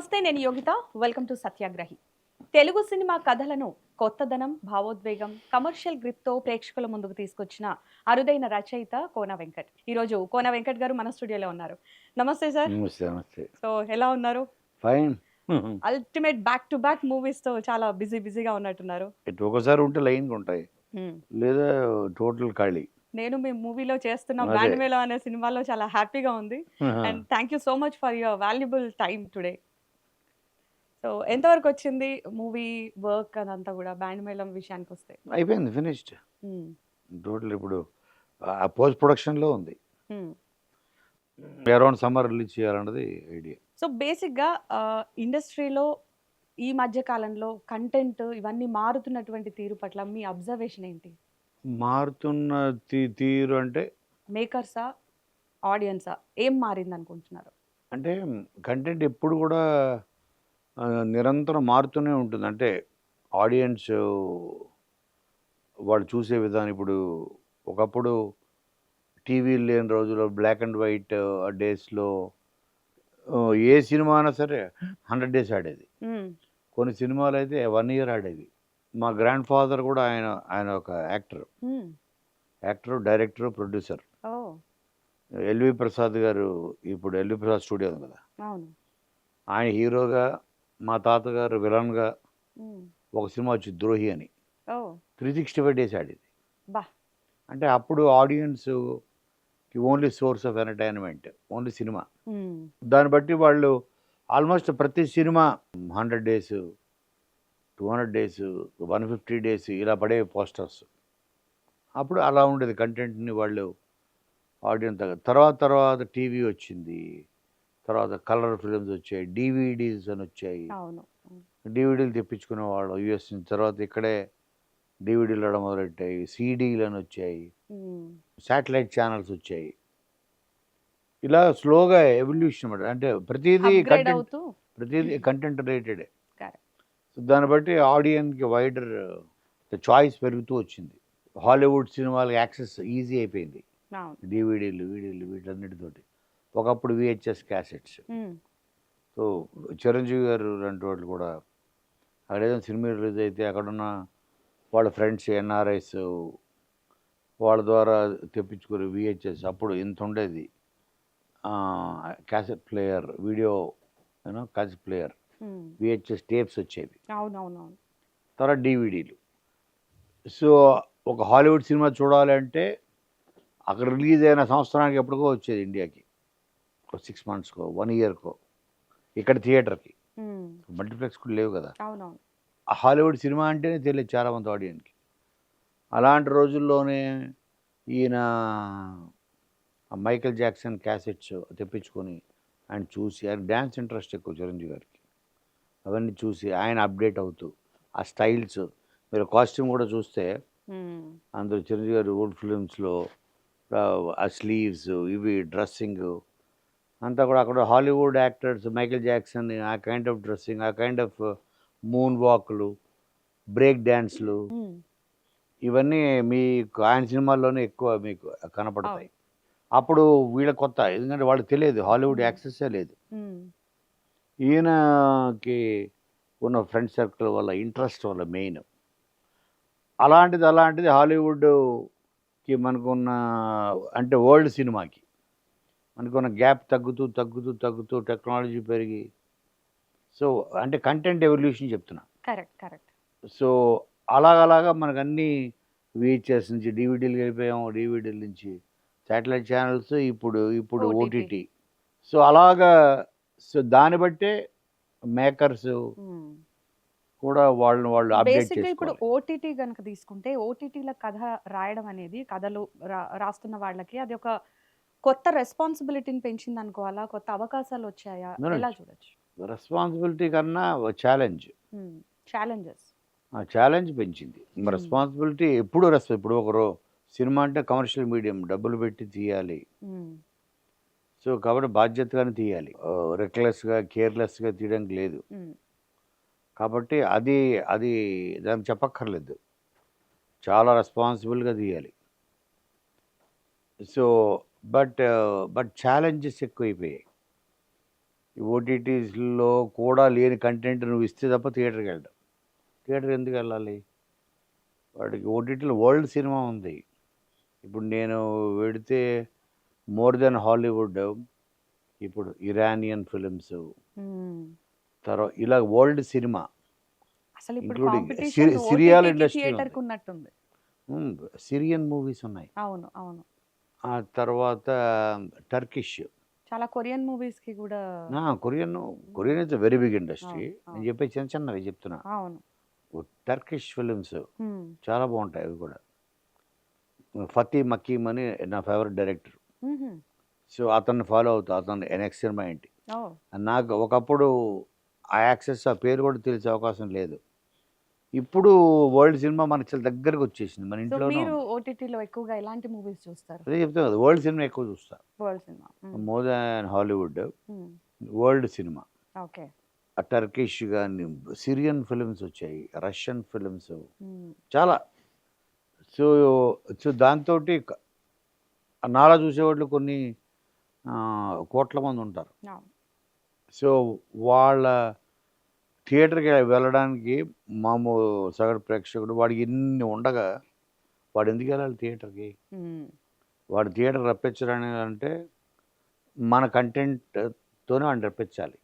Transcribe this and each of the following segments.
నమస్తే, నేను Yogitha. Welcome to Satyagrahi. Telugu cinema కథలను కొత్తదనం, భావోద్వేగం, కమర్షియల్ గ్రిప్తో ప్రేక్షకుల ముందుకు తీసుకొచ్చిన అరుదైన రచయిత కోన వెంకట్. ఈరోజు కోన వెంకట్ గారు మన స్టూడియోలో ఉన్నారు. నమస్తే సార్. నమస్తే నమస్తే సో ఎలా ఉన్నారు? Fine. Ultimate back to back మూవీస్తో చాలా బిజీగా ఉన్నట్టున్నారు. ఇటు ఒకసారి ఉంటే లైన్గా ఉంటాయి, లేదా టోటల్ ఖాళీ. నేను మీ మూవీలో చేస్తున్న అదే. బ్యాండ్ మేళం అనే సినిమాలో చాలా హ్యాపీగా ఉంది. And thank you so much for your valuable time today. So ఎంతవరకు వచ్చింది మూవీ వర్క్ అదంతా కూడా బ్యాండ్ మేళం విషయానికి వస్తే? అయిపోయింది, ఫినిష్డ్ టోటల్. ఇప్పుడు ఆ పోస్ట్ ప్రొడక్షన్లో ఉంది. అరౌండ్ సమ్మర్ రిలీజ్ చేయాలన్నది ఐడియా. సో బేసిక్గా ఇండస్ట్రీలో ఈ మధ్య కాలంలో కంటెంట్ ఇవన్నీ మారుతున్నటువంటి తీరు పట్ల మీ అబ్జర్వేషన్ ఏంటి? మారుతున్న తీరు అంటే మేకర్సా, ఆడియన్సా, ఏం మారింది అనుకుంటున్నారు? అంటే కంటెంట్ ఎప్పుడు కూడా నిరంతరం మారుతూనే ఉంటుంది. అంటే ఆడియన్స్ వాళ్ళు చూసే విధానం. ఇప్పుడు ఒకప్పుడు టీవీలు లేని రోజుల్లో బ్లాక్ అండ్ వైట్ డేస్లో ఏ సినిమా అయినా సరే 100 డేస్ ఆడేది. కొన్ని సినిమాలు అయితే 1 ఇయర్ ఆడేవి. మా గ్రాండ్ ఫాదర్ కూడా ఆయన ఒక actor, director, producer. L V Prasad గారు, ఇప్పుడు ఎల్వి ప్రసాద్ స్టూడియో ఉంది కదా, ఆయన హీరోగా, మా తాతగారు విలన్గా ఒక సినిమా వచ్చింది ద్రోహి అని. 365 డేస్ ఆడేది. అంటే అప్పుడు audience only source of entertainment only cinema. దాన్ని బట్టి వాళ్ళు ఆల్మోస్ట్ ప్రతి సినిమా 100 డేస్, 200 డేస్, 150 డేస్ ఇలా పడే పోస్టర్స్. అప్పుడు అలా ఉండేది కంటెంట్ని వాళ్ళు ఆడియన్స్. తర్వాత టీవీ వచ్చింది, తర్వాత కలర్ ఫిల్మ్స్ వచ్చాయి, డివిడీస్ అని వచ్చాయి. డివిడీలు తెప్పించుకునేవాళ్ళు యూఎస్ నుంచి. తర్వాత ఇక్కడే డివిడీలు రావడం మొదలెట్టాయి, సీడీలు అని వచ్చాయి, శాటిలైట్ ఛానల్స్ వచ్చాయి. ఇలా స్లోగా ఎవల్యూషన్ అన్నమాట. అంటే ప్రతిదీ కంటెంట్ రిలేటెడే. సో దాన్ని బట్టి ఆడియన్స్కి వైడర్ చాయిస్ పెరుగుతూ వచ్చింది. హాలీవుడ్ సినిమాలకి యాక్సెస్ ఈజీ అయిపోయింది, డివిడీలు వీటన్నిటితోటి. ఒకప్పుడు విహెచ్ఎస్ క్యాసెట్స్. సో చిరంజీవి గారు లాంటి వాళ్ళు కూడా అక్కడ ఏదైనా సినిమా రిలీజ్ అయితే అక్కడున్న వాళ్ళ ఫ్రెండ్స్ ఎన్ఆర్ఐస్ వాళ్ళ ద్వారా తెప్పించుకుని విహెచ్ఎస్. అప్పుడు ఇంత ఉండేది cassette player, video cassette player, VHS tapes వచ్చేవి. తర్వాత డివిడీలు. సో ఒక హాలీవుడ్ సినిమా చూడాలి అంటే అక్కడ రిలీజ్ అయిన సంవత్సరానికి ఎప్పటికో వచ్చేది ఇండియాకి, 6 మంత్స్కో 1 ఇయర్కో. ఇక్కడ థియేటర్కి మల్టీప్లెక్స్ కూడా లేవు కదా. ఆ హాలీవుడ్ సినిమా అంటేనే తెలియదు చాలామంది ఆడియన్స్కి. అలాంటి రోజుల్లోనే ఈయన మైకేల్ జాక్సన్ క్యాసెట్స్ తెప్పించుకొని ఆయన చూసి, ఆయన డ్యాన్స్ ఇంట్రెస్ట్ ఎక్కువ చిరంజీవి గారికి, అవన్నీ చూసి ఆయన అప్డేట్ అవుతూ ఆ స్టైల్స్, మీరు కాస్ట్యూమ్ కూడా చూస్తే అందులో చిరంజీవి గారు ఓల్డ్ ఫిలిమ్స్లో ఆ స్లీవ్స్ ఇవి డ్రెస్సింగ్ అంతా కూడా అక్కడ హాలీవుడ్ యాక్టర్స్ మైకేల్ జాక్సన్ ఆ కైండ్ ఆఫ్ డ్రెస్సింగ్, ఆ కైండ్ ఆఫ్ మూన్ వాక్లు, బ్రేక్ డ్యాన్స్లు, ఇవన్నీ మీకు ఆయన సినిమాల్లోనే ఎక్కువ మీకు కనపడతాయి. అప్పుడు వీళ్ళ కొత్త, ఎందుకంటే వాళ్ళకి తెలియదు, హాలీవుడ్ యాక్సెస్సే లేదు. ఈయనకి ఉన్న ఫ్రెండ్ సర్కిల్ వల్ల, ఇంట్రెస్ట్ వల్ల మెయిన్. అలాంటిది హాలీవుడ్కి మనకున్న, అంటే వరల్డ్ సినిమాకి మనకున్న గ్యాప్ తగ్గుతూ టెక్నాలజీ పెరిగి, సో అంటే కంటెంట్ ఎవల్యూషన్ చెప్తున్నా. కరెక్ట్. సో అలాగా మనకు అన్నీ విహెచ్ఎస్ నుంచి డివిడీలు వెళ్ళిపోయాము, డివిడీల నుంచి శాటిలైట్ ఛానల్స్, ఇప్పుడు ఓటీటీ. సో అలాగా. సో దాన్ని బట్టే మేకర్స్ కూడా వాళ్ళు అప్డేట్ చేసుకోవాలి. ఇప్పుడు ఓటీటీ కనుక తీసుకుంటే, ఓటీటీల కథ రాయడం అనేది, కథలు రాస్తున్న వాళ్ళకి అది ఒక కొత్త రెస్పాన్సిబిలిటీని పెంచింది అనుకోవాలా? కొత్త అవకాశాలు వచ్చాయా? ఎలా చూడొచ్చు? రెస్పాన్సిబిలిటీ కన్నా ఛాలెంజ్ పెంచింది. రెస్పాన్సిబిలిటీ ఇప్పుడు ఒకరు సినిమా అంటే కమర్షియల్ మీడియం, డబ్బులు పెట్టి తీయాలి. సో కాబట్టి బాధ్యతగానే తీయాలి, రెక్లెస్గా కేర్లెస్గా తీయడానికి లేదు. కాబట్టి అది దానికి చెప్పక్కర్లేదు, చాలా రెస్పాన్సిబుల్గా తీయాలి. సో బట్ ఛాలెంజెస్ ఎక్కువైపోయాయి. ఓటీటీస్లో కూడా లేని కంటెంట్ నువ్వు ఇస్తే తప్ప థియేటర్కి వెళ్ళడం. థియేటర్కి ఎందుకు వెళ్ళాలి? వాడికి ఓటీటీలో వరల్డ్ సినిమా ఉంది. ఇప్పుడు నేను వెడితే మోర్ దెన్ హాలీవుడ్, ఇప్పుడు ఇరానియన్ ఫిలిమ్స్, తర్వాత ఇలా వరల్డ్ సినిమా, అసలు ఇప్పుడు including competition serial industry theatre కు ఉన్నట్టుంది. సిరియన్ మూవీస్ ఉన్నాయి. అవును, అవును. ఆ తర్వాత టర్కిష్, చాలా కొరియన్ మూవీస్ కి కూడా. Korean Korean is a very big industry. అవును, నేను అవును. చెప్పే చిన్న చిన్నవి చెప్తున్నా. అవును. టర్కిష్ ఫిలిమ్స్ ఉమ్, చాలా బాగుంటాయి అవి కూడా. ఫతీ మకీమ్ అని నా ఫేవరెట్ డైరెక్టర్. ఉహుం. సో అతన్ని ఫాలో అవుతా, అతను నెక్స్ట్ సినిమా ఏంటి. ఓ, నాకు ఒకప్పుడు ఆ యాక్సెస్, ఆ పేరు కూడా తెలిసే అవకాశం లేదు. ఇప్పుడు వరల్డ్ సినిమా మనకి చాలా దగ్గరకు వచ్చేసింది, మన సో ఇంట్లోనే మీరు ఉంది. ఓటీటీలో ఎక్కువగా ఎలాంటి మూవీస్ చూస్తారు? అదే చెప్తాను కదా, వరల్డ్ సినిమా ఎక్కువ చూస్తా. World cinema. More than Hollywood, world cinema. Okay. ఆ టర్కిష్ కానీ, సిరియన్ ఫిలిమ్స్ వచ్చాయి, రష్యన్ ఫిలిమ్స్ చాలా. సో సో దాంతో నాలా చూసేవాళ్ళు కొన్ని కోట్ల మంది ఉంటారు. సో వాళ్ళ థియేటర్కి వెళ్ళడానికి మామూలు సగటు ప్రేక్షకుడు వాడికి ఇన్ని ఉండగా వాడు ఎందుకు వెళ్ళాలి థియేటర్కి? వాడు థియేటర్ రప్పించడానికి అంటే మన కంటెంట్తోనే వాడిని రప్పించాలి.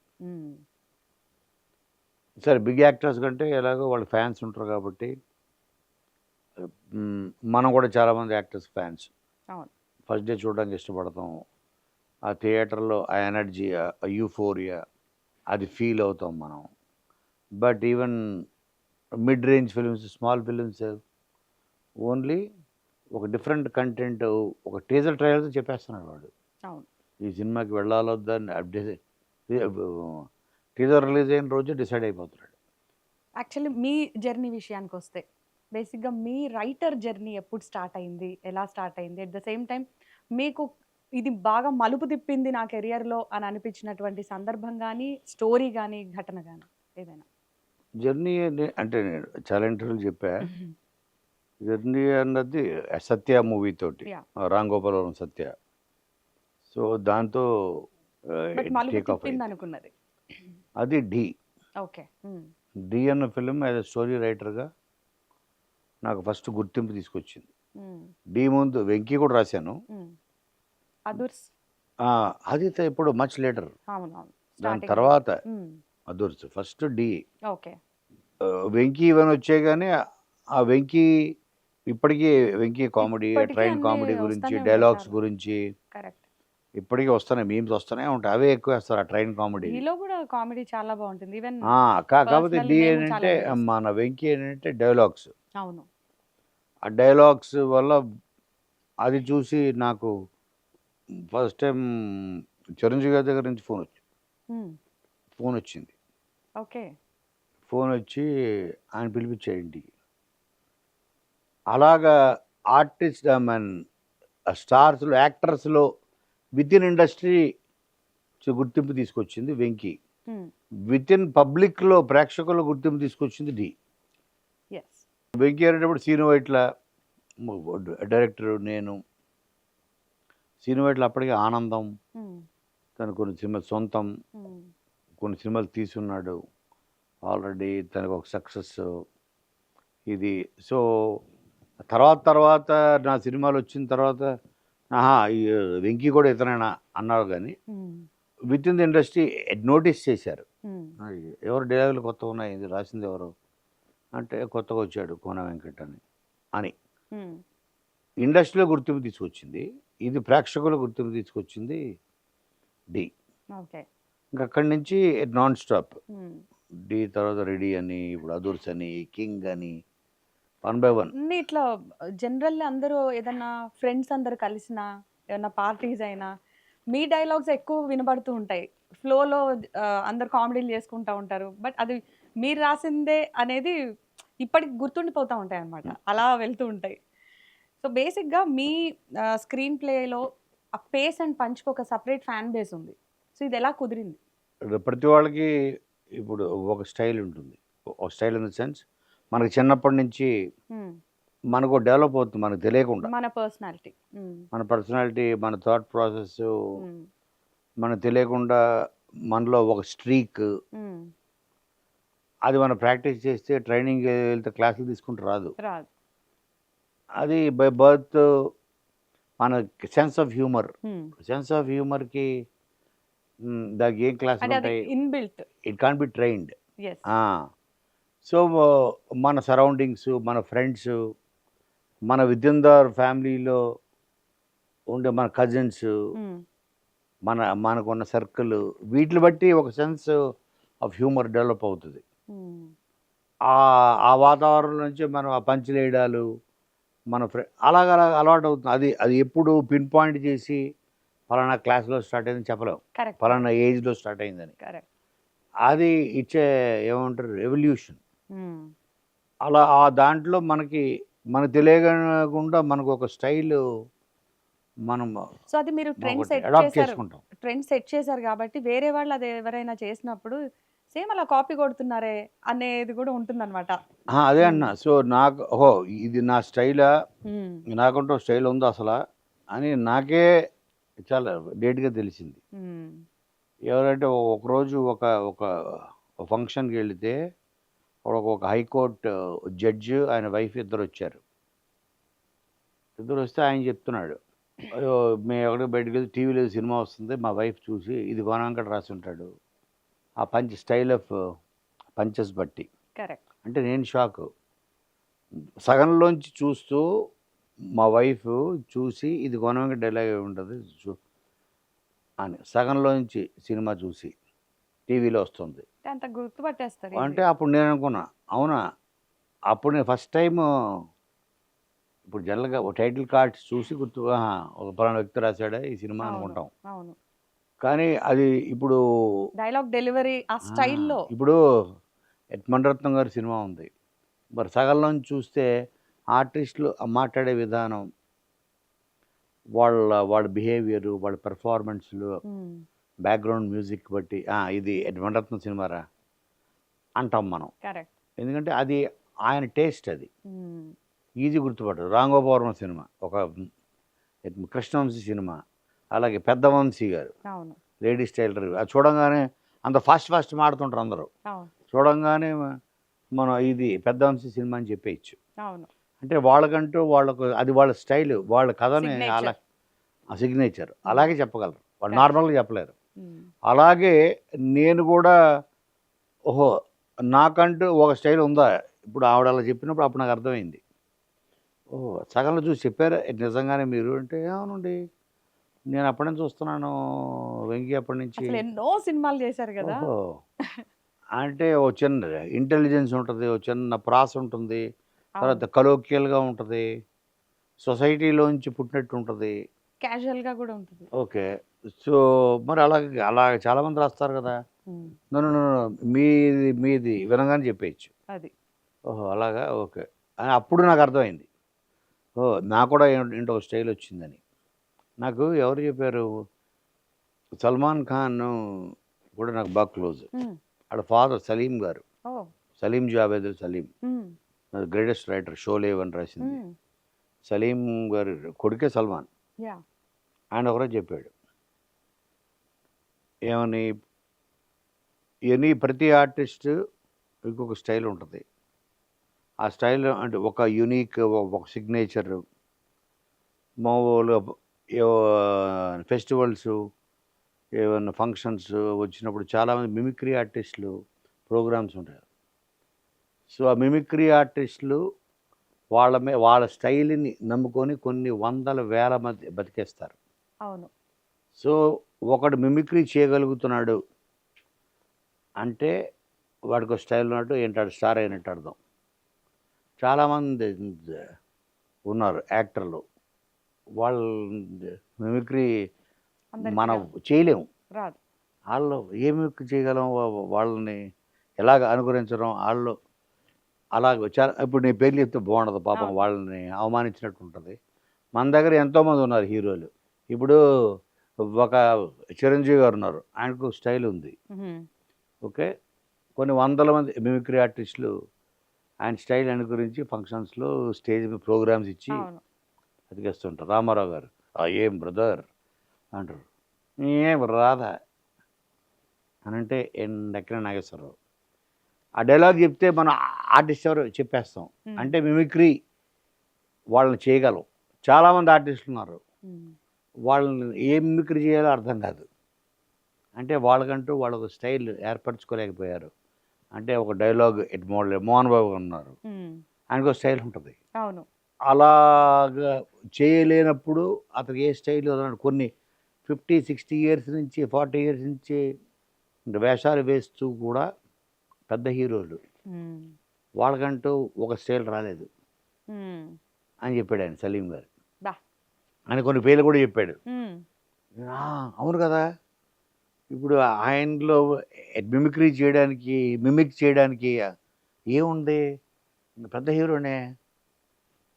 సరే, బిగ్ యాక్టర్స్ కంటే ఎలాగో వాళ్ళ ఫ్యాన్స్ ఉంటారు కాబట్టి, మనం కూడా చాలామంది యాక్టర్స్ ఫ్యాన్స్. అవును. ఫస్ట్ డే చూడడానికి ఇష్టపడతాం. ఆ థియేటర్లో ఆ ఎనర్జీ, ఆ యూఫోరియా అది ఫీల్ అవుతాం మనం. But even mid range films, small films only ఒక డిఫరెంట్ కంటెంట్, ఒక టీజర్ ట్రైలర్తో చెప్పేస్తున్నాడు వాడు. అవును. ఈ సినిమాకి వెళ్ళాలొద్దని టీజర్ రిలీజ్ అయిన రోజు డిసైడ్ అయిపోతున్నాడు. యాక్చువల్లీ మీ జర్నీ విషయానికి వస్తే, బేసిక్గా మీ రైటర్ జర్నీ ఎప్పుడు స్టార్ట్ అయింది, ఎలా స్టార్ట్ అయింది, అట్ ద సేమ్ టైం మీకు ఇది బాగా మలుపు తిప్పింది నా కెరియర్లో అని అనిపించినటువంటి సందర్భం కానీ, స్టోరీ కానీ, ఘటన కానీ ఏదైనా? జర్నీ అంటే నేను చాలా ఇంటర్వ్యూలు చెప్పా. జర్నీ అన్నది సత్య మూవీ తోటి, Yeah. రామ్ గోపాలవరం సత్య. సో దాంతో బట్ మలుపు టేక్ ఆఫ్ తిప్పింది అయింది. అనుకున్నది. అది డి. ఓకే. డి అన్న ఫిలిం యాజ్ అ స్టోరీ రైటర్గా నాకు ఫస్ట్ గుర్తింపు తీసుకొచ్చింది. డి ముందు వెంకీ కూడా రాశాను. అదుర్స్. అది ఇప్పుడు మచ్ లేటర్. అవునవును. దాని తర్వాత అదుర్స్, ఫస్ట్ డి. ఓకే. వెంకీ ఇవన్నీ వచ్చాయి, కానీ ఆ వెంకీ ఇప్పటికీ వెంకీ కామెడీ, ఇప్పటికీ ట్రైన్ అన్నీ కామెడీ గురించి, వస్తూనే ఉంటాయి డైలాగ్స్ చాలా. గురించి కరెక్ట్. ఇప్పటికీ వస్తున్నాయి, మీమ్స్ వస్తూనే ఉంటాయి. అవే ఎక్కువ వేస్తారు ఆ ట్రైన్ కామెడీ. హీలో కూడా కామెడీ చాలా బాగుంటుంది. ఈవెన్ కాకపోతే personally డి మేము ఏంటంటే, చాలా enjoy చేస్తాం. మన వెంకీ ఏంటంటే డైలాగ్స్. అవును. ఆ డైలాగ్స్ వల్ల అది చూసి నాకు ఫస్ట్ టైం చిరంజీవి గారి దగ్గర నుంచి ఫోన్ వచ్చింది. ఓకే. ఫోన్ వచ్చి ఆయన పిలిపించాడు ఇంటికి. అలాగా ఆర్టిస్ట్, స్టార్స్లో, యాక్టర్స్లో విత్ ఇన్ ఇండస్ట్రీ గుర్తింపు తీసుకొచ్చింది వెంకీ. విత్ ఇన్ పబ్లిక్లో ప్రేక్షకుల గుర్తింపు తీసుకొచ్చింది డి. ఎస్. వెంకీ అనేటప్పుడు సీను వైట్ల డైరెక్టర్, నేను. సీను వైట్ల అప్పటికే ఆనందం, తను కొన్ని సినిమాలు సొంతం, కొన్ని సినిమాలు తీసున్నాడు ఆల్రెడీ, తనకు ఒక సక్సెస్ ఇది. సో తర్వాత నా సినిమాలు వచ్చిన తర్వాత ఈ వెంకీ కూడా ఇతనైనా అన్నారు, కానీ with in the industry notice చేశారు. ఎవరు డైలాగులు కొత్తగా ఉన్నాయి, ఇది రాసింది ఎవరు అంటే, కొత్తగా వచ్చాడు కోన వెంకట్ అని ఇండస్ట్రీలో గుర్తింపు తీసుకొచ్చింది. ఇది ప్రేక్షకుల గుర్తింపు తీసుకొచ్చింది డి. ఓకే. ఇంకా అక్కడి నుంచి నాన్ స్టాప్. డి తర్వాత రెడీ అని, ఇప్పుడు అదూర్స్ అని, కింగ్ అని, 1 by 1. ఇట్లా జనరల్ అందరూ ఏదన్నా ఫ్రెండ్స్ అందరు కలిసినా, ఏమన్నా పార్టీస్ అయినా మీ డైలాగ్స్ ఎక్కువ వినబడుతూ ఉంటాయి. ఫ్లోలో అందరు కామెడీలు చేసుకుంటూ ఉంటారు. బట్ అది మీరు రాసిందే అనేది ఇప్పటికి గుర్తుండిపోతూ ఉంటాయి అన్నమాట. అలా వెళ్తూ ఉంటాయి. సో బేసిక్గా మీ స్క్రీన్ ప్లేలో ఆ పేస్ అండ్ పంచ్కి ఒక సపరేట్ ఫ్యాన్ బేస్ ఉంది. సో ఇది ఎలా కుదిరింది? ప్రతి వాళ్ళకి ఇప్పుడు ఒక స్టైల్ ఉంటుంది. ఒక స్టైల్ ఇన్ ద సెన్స్, మనకి చిన్నప్పటి నుంచి మనకు డెవలప్ అవుతుంది, మనకు తెలియకుండా. మన పర్సనాలిటీ, మన థాట్ ప్రాసెస్ మనకు తెలియకుండా మనలో ఒక స్ట్రీక్, అది మనం ప్రాక్టీస్ చేస్తే ట్రైనింగ్ వెళ్తే క్లాసులు తీసుకుంటూ రాదు. రాదు. అది బై బర్త్ మన sense of humour. Sense of హ్యూమర్‌కి దానికి ఏం క్లాసులు అంటే అది ఉంటాయి? Inbuilt. It can't be trained. Yes. Ah! So, మన సరౌండింగ్స్, మన ఫ్రెండ్స్, మన వితిన్ ద ఫ్యామిలీలో ఉండే మన కజిన్స్, మనకున్న సర్కిల్, వీటిని బట్టి ఒక సెన్స్ ఆఫ్ హ్యూమర్ డెవలప్ అవుతుంది. ఆ వాతావరణం నుంచి మనం ఆ పంచులేయడాలు, మన అలాగ అలవాటు అవుతుంది. అది ఎప్పుడు పిన్ పాయింట్ చేసి ఫలానా క్లాస్‌లో స్టార్ట్ అయిందని చెప్పలేం. కరెక్ట్. ఫలానా ఏజ్‌లో స్టార్ట్ అయిందని. కరెక్ట్. అది ఇచ్చే ఏమంటారు ఎవల్యూషన్. అలా ఆ దాంట్లో మనకు తెలియకుండా మనకు ఒక స్టైల్ మనం సో అది మీరు ట్రెండ్ సెట్ అడాప్ట్ చేశారు. చేసుకుంటాం. ట్రెండ్ సెట్ చేశారు కాబట్టి వేరే వాళ్ళు అది ఎవరైనా చేసినప్పుడు సేమ్ అలా కాపీ కొడుతున్నారే అనేది కూడా ఉంటుందన్నమాట. అదే అన్నా. సో, ఓహో! ఇది నా స్టైలా? నాకంటూ స్టైల్ ఉందా అసలా? అని నాకే చాలా లేట్‌గా తెలిసింది. ఎవరంటే ఒకరోజు ఒక ఒక ఫంక్షన్‌కి వెళితే ఒక హైకోర్ట్ జడ్జ్, ఆయన వైఫ్ ఇద్దరొచ్చారు. ఇద్దరొస్తే ఆయన చెప్తున్నాడు, "అయ్యో! మేము ఎక్కడికో బయటికెళ్ళి టీవీలో సినిమా వస్తుంది. మా వైఫ్ చూసి ఇది గోన వెంకట రాసుంటాడు. ఆ స్టైల్ ఆఫ్ పంచెస్ బట్టి." కరెక్ట్. అంటే నేను షాకు. సగంలోంచి చూస్తూ మా వైఫ్ చూసి ఇది గోన వెంకట డైలాగ్ ఉంటది అని సగంలోంచి సినిమా చూసి టీవీలో వస్తుంది. అంత గుర్తుపట్టేస్తారు. అంటే అప్పుడు నేను అనుకున్నా, అవునా? అప్పుడు నేను ఫస్ట్ టైము ఇప్పుడు జనరల్‌గా ఒక టైటిల్ కార్డ్స్ చూసి ఒక పలానా వ్యక్తి రాసాడా ఈ సినిమా అనుకుంటాం. అవును. కానీ అది ఇప్పుడు డైలాగ్ డెలివరీ ఆ స్టైల్‌లో ఇప్పుడు మణిరత్నం గారి సినిమా ఉంది. మరి సగంలోంచి చూస్తే ఆర్టిస్టులు మాట్లాడే విధానం, వాళ్ళ బిహేవియరు, వాళ్ళ పెర్ఫార్మెన్స్‌లు, బ్యాక్‌గ్రౌండ్ మ్యూజిక్ బట్టి ఇది మణిరత్నం సినిమారా అంటాం మనం. కరెక్ట్. ఎందుకంటే అది ఆయన టేస్ట్ అది. ఈజీ గుర్తుపట్టరు. రాంగోపవరం సినిమా, ఒక కృష్ణవంశీ సినిమా, అలాగే పెద్ద వంశీ గారు అవును. లేడీస్ టైలర్, అది చూడంగానే అంత ఫాస్ట్ మాడుతుంటారు అందరూ. చూడంగానే మనం ఇది పెద్ద వంశీ సినిమా అని చెప్పేయచ్చు. అవును. అంటే వాళ్ళకంటూ అది వాళ్ళ స్టైల్, వాళ్ళ కథని అలా సిగ్నేచర్ అలాగే చెప్పగలరు. వాళ్ళు నార్మల్గా చెప్పలేరు. అలాగే నేను కూడా ఓహో! నాకంటూ ఒక స్టైల్ ఉందా? ఇప్పుడు ఆవిడ అలా చెప్పినప్పుడు అప్పుడు నాకు అర్థమైంది. ఓహో! సగంలో చూసి చెప్పారా నిజంగానే మీరు అంటే, అవునండి. నేను అప్పటి నుంచి చూస్తున్నాను వెంకీ అప్పటి నుంచి. అసలు ఎన్నో సినిమాలు చేశారు కదా! ఓహో! అంటే ఓ చిన్న ఇంటెలిజెన్స్ ఉంటది. ఓ చిన్న ప్రాస ఉంటుంది. తర్వాత కలోక్యల్‌గా ఉంటది. సొసైటీలోంచి పుట్టినట్టు ఉంటది. క్యాజువల్‌గా కూడా ఉంటుంది. ఓకే. సో, మరి అలా చాలామంది రాస్తారు కదా! నో, నో, నో, నో, మీది వినగానే చెప్పేయచ్చు. అది. ఓహో! అలాగా ఓకే. అని అప్పుడు నాకు అర్థమైంది. ఓహ్! నాకు కూడా ఏంటో స్టైల్ వచ్చిందని. నాకు ఎవరు చెప్పారు? సల్మాన్ ఖాన్ కూడా నాకు బాగా క్లోజ్. ఆడ ఫాదర్ సలీం గారు. సలీం జావేద్ సలీం. గ్రేటెస్ట్ రైటర్ షోలే అని రాసింది. సలీం గారి కొడుకే సల్మాన్. ఆయన ఒకరోజు చెప్పాడు. ఏమని? ప్రతి ఆర్టిస్ట్ ఇంకొక స్టైల్ ఉంటుంది. ఆ స్టైల్ అంటే ఒక యూనిక్, ఒక సిగ్నేచర్. మామూలుగా ఫెస్టివల్స్, ఏమన్నా ఫంక్షన్స్ వచ్చినప్పుడు చాలామంది మిమిక్రీ ఆర్టిస్టులు ప్రోగ్రామ్స్ ఉంటాయి. సో, ఆ మిమిక్రీ ఆర్టిస్టులు వాళ్ళ స్టైల్‌ని నమ్ముకొని కొన్ని వందల వేల మంది బతికేస్తారు. అవును. సో, ఒకడు మిమిక్రీ చేయగలుగుతున్నాడు అంటే వాడికి స్టైల్ ఉన్నట్టు, ఏంటాడు స్టార్ అయినట్టు అర్థం. చాలామంది ఉన్నారు యాక్టర్లు. వాళ్ళు మిమిక్రీ మనం చేయలేము. రాదు. ఆళ్ళు ఏ మిమిక్రీ చేయగలం? వాళ్ళని ఎలాగ అనుకరించడం ఆళ్ళు అలాగ ఇప్పుడు నేను పేర్లు చెప్తే బాగుండదు పాపం, వాళ్ళని అవమానించినట్టు ఉంటుంది. మన దగ్గర ఎంతోమంది ఉన్నారు హీరోలు. ఇప్పుడు ఒక చిరంజీవి గారు ఉన్నారు. ఆయనకు స్టైల్ ఉంది. ఓకే. కొన్ని వందల మంది మిమిక్రీ ఆర్టిస్టులు ఆయన స్టైల్ అనుకరించి ఫంక్షన్స్‌లో స్టేజ్ మీద ప్రోగ్రామ్స్ ఇచ్చి బతికేస్తుంటారు. రామారావు గారు ఏం బ్రదర్ అంటారు. ఏం రాదా? అని అంటే ఎక్కడ నాగేశ్వరరావు. ఆ డైలాగ్ చెప్తే మనం ఆర్టిస్ట్ ఎవరు చెప్పేస్తాం. అంటే మిమిక్రీ వాళ్ళని చేయగలం. చాలామంది ఆర్టిస్టులు ఉన్నారు, వాళ్ళని ఏ మిమిక్రీ చేయాలో అర్థం కాదు. అంటే వాళ్ళకంటూ వాళ్ళ ఒక స్టైల్ ఏర్పరచుకోలేకపోయారు. అంటే ఒక డైలాగ్ మోహన్ బాబు ఉన్నారు, ఆయనకు ఒక స్టైల్ ఉంటుంది. అవును. అలాగా చేయలేనప్పుడు అతనికి ఏ స్టైల్ కొన్ని 50-60 ఇయర్స్ నుంచి 40 ఇయర్స్ నుంచి వేషాలు వేస్తూ కూడా పెద్ద హీరోలు వాళ్ళకంటూ ఒక స్టైల్ రాలేదు అని చెప్పాడు ఆయన, సలీం గారు. ఆయన కొన్ని పేర్లు కూడా చెప్పాడు. అవును కదా, ఇప్పుడు ఆయనలో మిమిక్ చేయడానికి ఏముంది, పెద్ద హీరోనే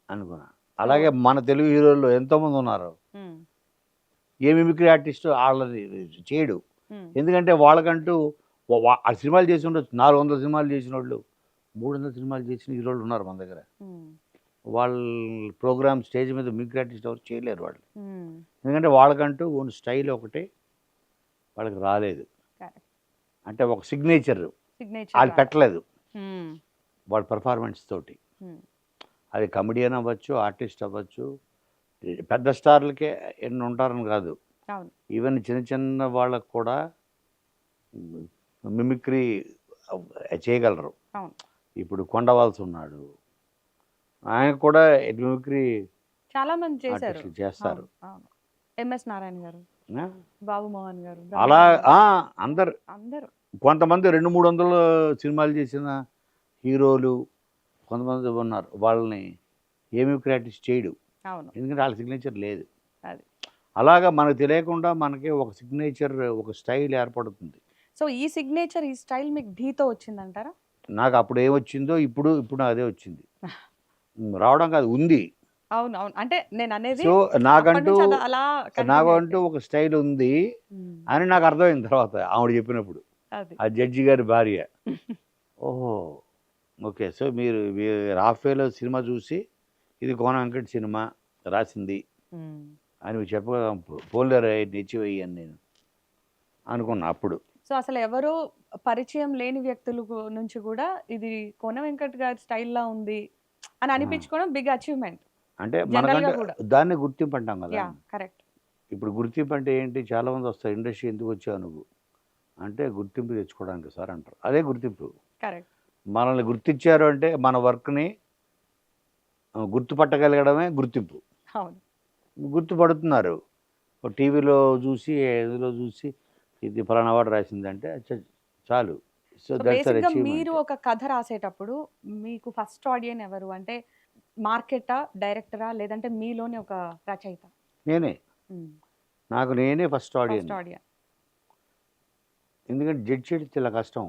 అనుకున్నా. అలాగే మన తెలుగు హీరోల్లో ఎంతోమంది ఉన్నారు, ఏ మిమిక్రీ ఆర్టిస్ట్ వాళ్ళని చేయడు. ఎందుకంటే వాళ్ళకంటూ ఆ సినిమాలు చేసి ఉండొచ్చు, 400 సినిమాలు చేసిన వాళ్ళు, 300 సినిమాలు చేసిన హీరోలు ఉన్నారు మన దగ్గర. వాళ్ళ ప్రోగ్రామ్ స్టేజ్ మీద మిమిక్రీ ఆర్టిస్ట్ ఎవరు చేయలేరు వాళ్ళు. ఎందుకంటే వాళ్ళకంటూ ఓన్ స్టైల్ ఒకటి వాళ్ళకి రాలేదు. అంటే ఒక సిగ్నేచర్ వాళ్ళు పెట్టలేదు వాళ్ళ పర్ఫార్మెన్స్ తోటి. అది కమెడియన్ అవ్వచ్చు, ఆర్టిస్ట్ అవ్వచ్చు, పెద్ద స్టార్లకే ఎన్ని ఉంటారని కాదు, ఈవెన్ చిన్న చిన్న వాళ్ళకు కూడా మిమిక్రీ చేయగలరు. ఇప్పుడు కొండవాల్సి ఉన్నాడు, ఆయన కూడా మిమిక్రీ చాలా మంది చేస్తారు. ఎంఎస్ నారాయణ గారు, బాబు మోహన్ గారు, అలా అందరు కొంతమంది 200-300 సినిమాలు చేసిన హీరోలు కొంతమంది ఉన్నారు, వాళ్ళని ఏమి ప్రాక్టీస్ చేయడు. ఎందుకంటే వాళ్ళ సిగ్నేచర్ లేదు. అలాగా మనకు తెలియకుండా మనకి ఒక సిగ్నేచర్, ఒక స్టైల్ ఏర్పడుతుంది. సో ఈ సిగ్నేచర్, ఈ స్టైల్ మీకు ఢీతో వచ్చిందంటారా? నాకు అప్పుడు ఏమొచ్చిందో ఇప్పుడు అదే వచ్చింది. రావడం కాదు, ఉంది. అవును, అంటే నేను అనేది, సో నాకంటూ ఒక స్టైల్ ఉంది అని నాకు అర్థమైంది తర్వాత ఆవిడ చెప్పినప్పుడు, ఆ జడ్జి గారి భార్య. ఓహో, ఓకే. సో మీరు రాఫేలో సినిమా చూసి ఇది కోన వెంకట్ సినిమా రాసింది అని చెప్పగా పోలేరు నెచ్చివయ్యి అని నేను అనుకున్నా అప్పుడు. సో అసలు ఎవరు పరిచయం లేని వ్యక్తుల నుంచి కూడా ఇది కోన వెంకట్ గారి స్టైల్లా ఉంది అని అనిపించుకోవడం బిగ్ అచీవ్మెంట్. అంటే మనకంటే దాన్ని గుర్తింపు అంటాం కదా. కరెక్ట్. ఇప్పుడు గుర్తింపు అంటే ఏంటి, చాలామంది వస్తారు, ఇండస్ట్రీ ఎందుకు వచ్చావు నువ్వు అంటే గుర్తింపు తెచ్చుకోవడానికి సార్ అంటారు. అదే గుర్తింపు. కరెక్ట్. మనల్ని గుర్తించారు అంటే మన వర్క్ని గుర్తుపట్టగలగడమే గుర్తింపు. అవును, గుర్తుపడుతున్నారు. టీవీలో చూసి ఏదో చూసి ఇది ఫలానా వాడు రాసిందంటే చాలు. సో బేసిక్గా మీరు ఒక కథ రాసేటప్పుడు మీకు ఫస్ట్ ఆడియన్ ఎవరు అంటే మార్కెటా, డైరెక్టరా, లేదంటే మీలోనే ఒక రచయిత? నేనే. నేనే ఫస్ట్ ఆడియన్. ఎందుకంటే జడ్జ్ చేయడం చాలా కష్టం.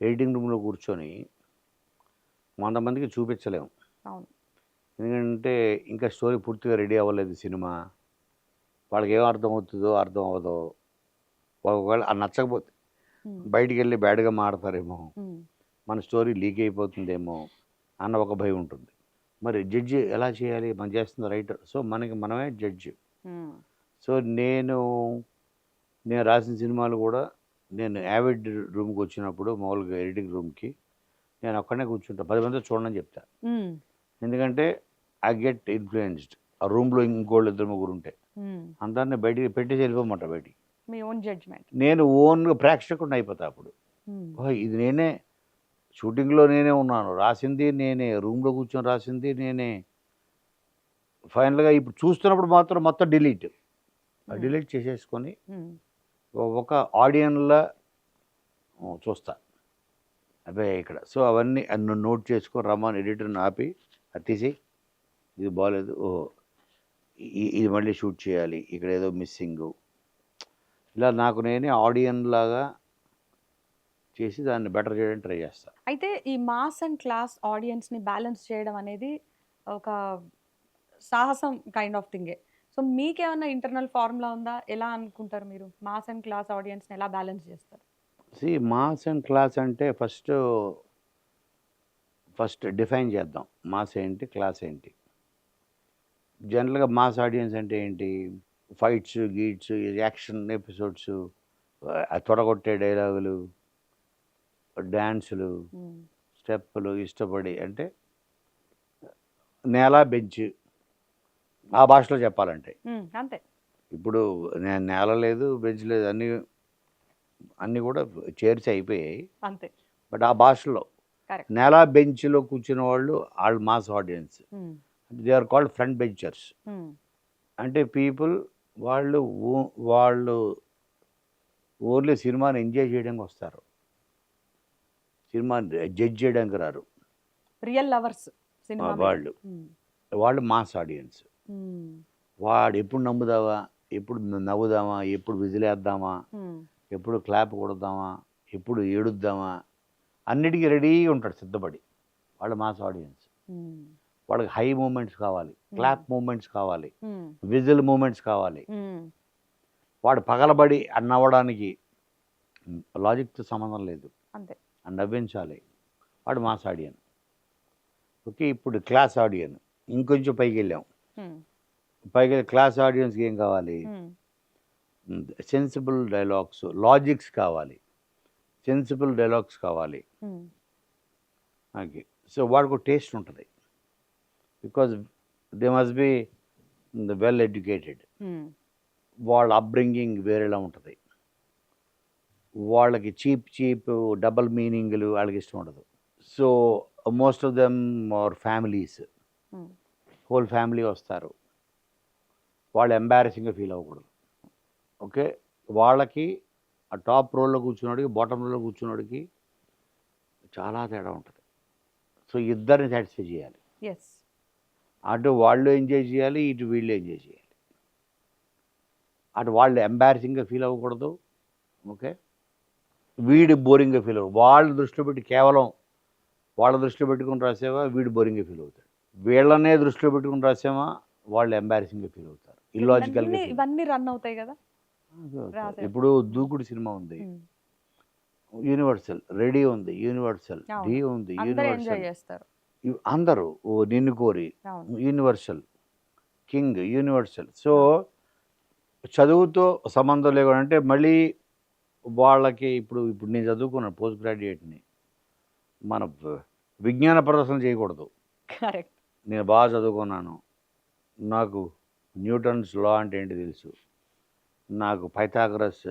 ఎడిటింగ్ రూమ్లో కూర్చొని 100 మందికి చూపించలేము. ఎందుకంటే ఇంకా స్టోరీ పూర్తిగా రెడీ అవ్వలేదు సినిమా, వాళ్ళకి ఏం అర్థం అవుతుందో అర్థం అవ్వదో, ఒకవేళ అది నచ్చకపోతే బయటికి వెళ్ళి బ్యాడ్గా మాడతారేమో, మన స్టోరీ లీక్ అయిపోతుందేమో అన్న ఒక భయం ఉంటుంది. మరి జడ్జి ఎలా చేయాలి, మనం చేస్తున్న రైటర్, సో మనమే జడ్జి. సో నేను రాసిన సినిమాలు కూడా నేను యావిడ్ రూమ్కి వచ్చినప్పుడు మామూలుగా ఎడిటింగ్ రూమ్కి నేను ఒక్కడనే కూర్చుంటా, 10 మంది చూడని చెప్తా. ఎందుకంటే ఐ గెట్ ఇన్ఫ్లుయెన్స్డ్. ఆ రూమ్లో ఇంకోళ్ళు 2-3 ఉంటే అందరినీ బయటికి పెట్టేసి వెళ్ళిపోమంట బయటికి. మీ ఓన్ జడ్జ్మెంట్. నేను ఓన్గా ప్రేక్షకుడిని అయిపోతా అప్పుడు. ఇది నేనే, షూటింగ్లో నేనే ఉన్నాను, రాసింది నేనే, రూమ్లో కూర్చొని రాసింది నేనే. ఫైనల్గా ఇప్పుడు చూస్తున్నప్పుడు మాత్రం మొత్తం డిలీట్ చేసేసుకొని ఒక ఆడియన్లా చూస్తా. అబ్బాయి ఇక్కడ, సో అవన్నీ నోట్ చేసుకొని రమ్మని ఎడిటర్ని ఆపి అది తీసి, ఇది బాగాలేదు, ఓహో ఇది మళ్ళీ షూట్ చేయాలి, ఇక్కడ ఏదో మిస్సింగ్, ఇలా నాకు నేనే ఆడియన్ లాగా చేసి దాన్ని బెటర్ చేయడానికి ట్రై చేస్తా. అయితే ఈ మాస్ అండ్ క్లాస్ ఆడియన్స్ని బ్యాలెన్స్ చేయడం అనేది ఒక సాహసం కైండ్ ఆఫ్ థింగే. సో మీకేమన్నా ఇంటర్నల్ ఫార్ములా ఉందా? ఎలా అనుకుంటారు మీరు మాస్ అండ్ క్లాస్ ఆడియన్స్ని ఎలా బ్యాలెన్స్ చేస్తారు? మాస్ అండ్ క్లాస్ అంటే ఫస్ట్ డిఫైన్ చేద్దాం, మాస్ ఏంటి, క్లాస్ ఏంటి. జనరల్గా మాస్ ఆడియన్స్ అంటే ఏంటి, ఫైట్స్, గీట్స్, యాక్షన్ ఎపిసోడ్స్, తొడగొట్టే డైలాగులు, డ్యాన్సులు, స్టెప్పులు ఇష్టపడి అంటే నేల బెంచ్ ఆ భాషలో చెప్పాలంటే. అంతే. ఇప్పుడు నేల లేదు, బెంచ్ లేదు, అన్నీ అన్నీ కూడా చేర్చి అయిపోయాయి. అంతే. బట్ ఆ భాషలో కరెక్ట్. నేల బెంచ్లో కూర్చున్న వాళ్ళు mass audience. They are called front benchers. అంటే పీపుల్ వాళ్ళు వాళ్ళు ఓన్లీ సినిమాని ఎంజాయ్ చేయడానికి వస్తారు, సినిమాని జడ్జ్ చేయడానికి రారు. రియల్ లవర్స్ సినిమా వాళ్ళు వాళ్ళు మాస్ ఆడియన్స్. వాడు ఎప్పుడు నమ్ముదావా, ఎప్పుడు నవ్వుదామా, ఎప్పుడు విజిలేద్దామా, ఎప్పుడు క్లాప్ కొడదామా, ఎప్పుడు ఏడుద్దామా, అన్నిటికీ రెడీగా ఉంటాడు సిద్ధపడి. వాళ్ళు మాస్ ఆడియన్స్. వాళ్ళకి హై మూమెంట్స్ కావాలి, క్లాప్ మూమెంట్స్ కావాలి, విజిల్ మూమెంట్స్ కావాలి. వాడు పగలబడి నవ్వడానికి లాజిక్తో సంబంధం లేదు, అంతే, నవ్వించాలి. వాడు మాస్ ఆడియన్. ఓకే, ఇప్పుడు క్లాస్ ఆడియన్ ఇంకొంచెం పైకి వెళ్ళాం. పైకి క్లాస్ ఆడియన్స్కి ఏం కావాలి? సెన్సిబుల్ డైలాగ్స్, లాజిక్స్ కావాలి, సెన్సిబుల్ డైలాగ్స్ కావాలి. ఓకే, సో వాడికి టేస్ట్ ఉంటుంది. Because they must be well educated. వాళ్ళ అప్బ్రింగింగ్ వేరేలా ఉంటుంది. వాళ్ళకి చీప్ డబల్ మీనింగ్లు వాళ్ళకి ఇష్టం ఉండదు. So most of them are families, whole family వస్తారు. వాళ్ళు ఎంబారసింగ్గా ఫీల్ అవ్వకూడదు. ఓకే, వాళ్ళకి ఆ టాప్ రోల్లో కూర్చున్నాడికి బాటమ్ రోల్లో కూర్చున్నాడికి చాలా తేడా ఉంటుంది. సో ఇద్దరిని సాటిస్ఫై చేయాలి. అటు వాళ్ళు ఎంజాయ్ చేయాలి, ఇటు వీళ్ళు ఎంజాయ్ చేయాలి. అటు వాళ్ళు ఎంబారసింగ్గా ఫీల్ అవ్వకూడదు. ఓకే, వీడు బోరింగ్గా ఫీల్ అవ్వదు. వాళ్ళ దృష్టిలో పెట్టి కేవలం వాళ్ళ దృష్టిలో పెట్టుకుని రాసేవా, వీడు బోరింగ్గా ఫీల్ అవుతాడు. వీళ్ళనే దృష్టిలో పెట్టుకుని రాసేవా, వాళ్ళు ఎంబారసింగ్గా ఫీల్ అవుతారు, ఇల్లాజికల్గా. ఇవన్నీ రన్ అవుతాయి కదా. ఇప్పుడు దూకుడు సినిమా ఉంది, యూనివర్సల్. రెడీ ఉంది, యూనివర్సల్. డి ఉంది, యూనివర్సల్. అందరూ నిన్ను కోరి, యూనివర్సల్. King, universal. సో చదువుతో సంబంధం లేకుండా అంటే మళ్ళీ వాళ్ళకి ఇప్పుడు నేను చదువుకున్నాను, పోస్ట్ గ్రాడ్యుయేట్ని. మన విజ్ఞాన ప్రదర్శన చేయకూడదు. కరెక్ట్. నేను బాగా చదువుకున్నాను, నాకు న్యూటన్స్ లా అంటే ఏంటి తెలుసు, నాకు పైథాగరస్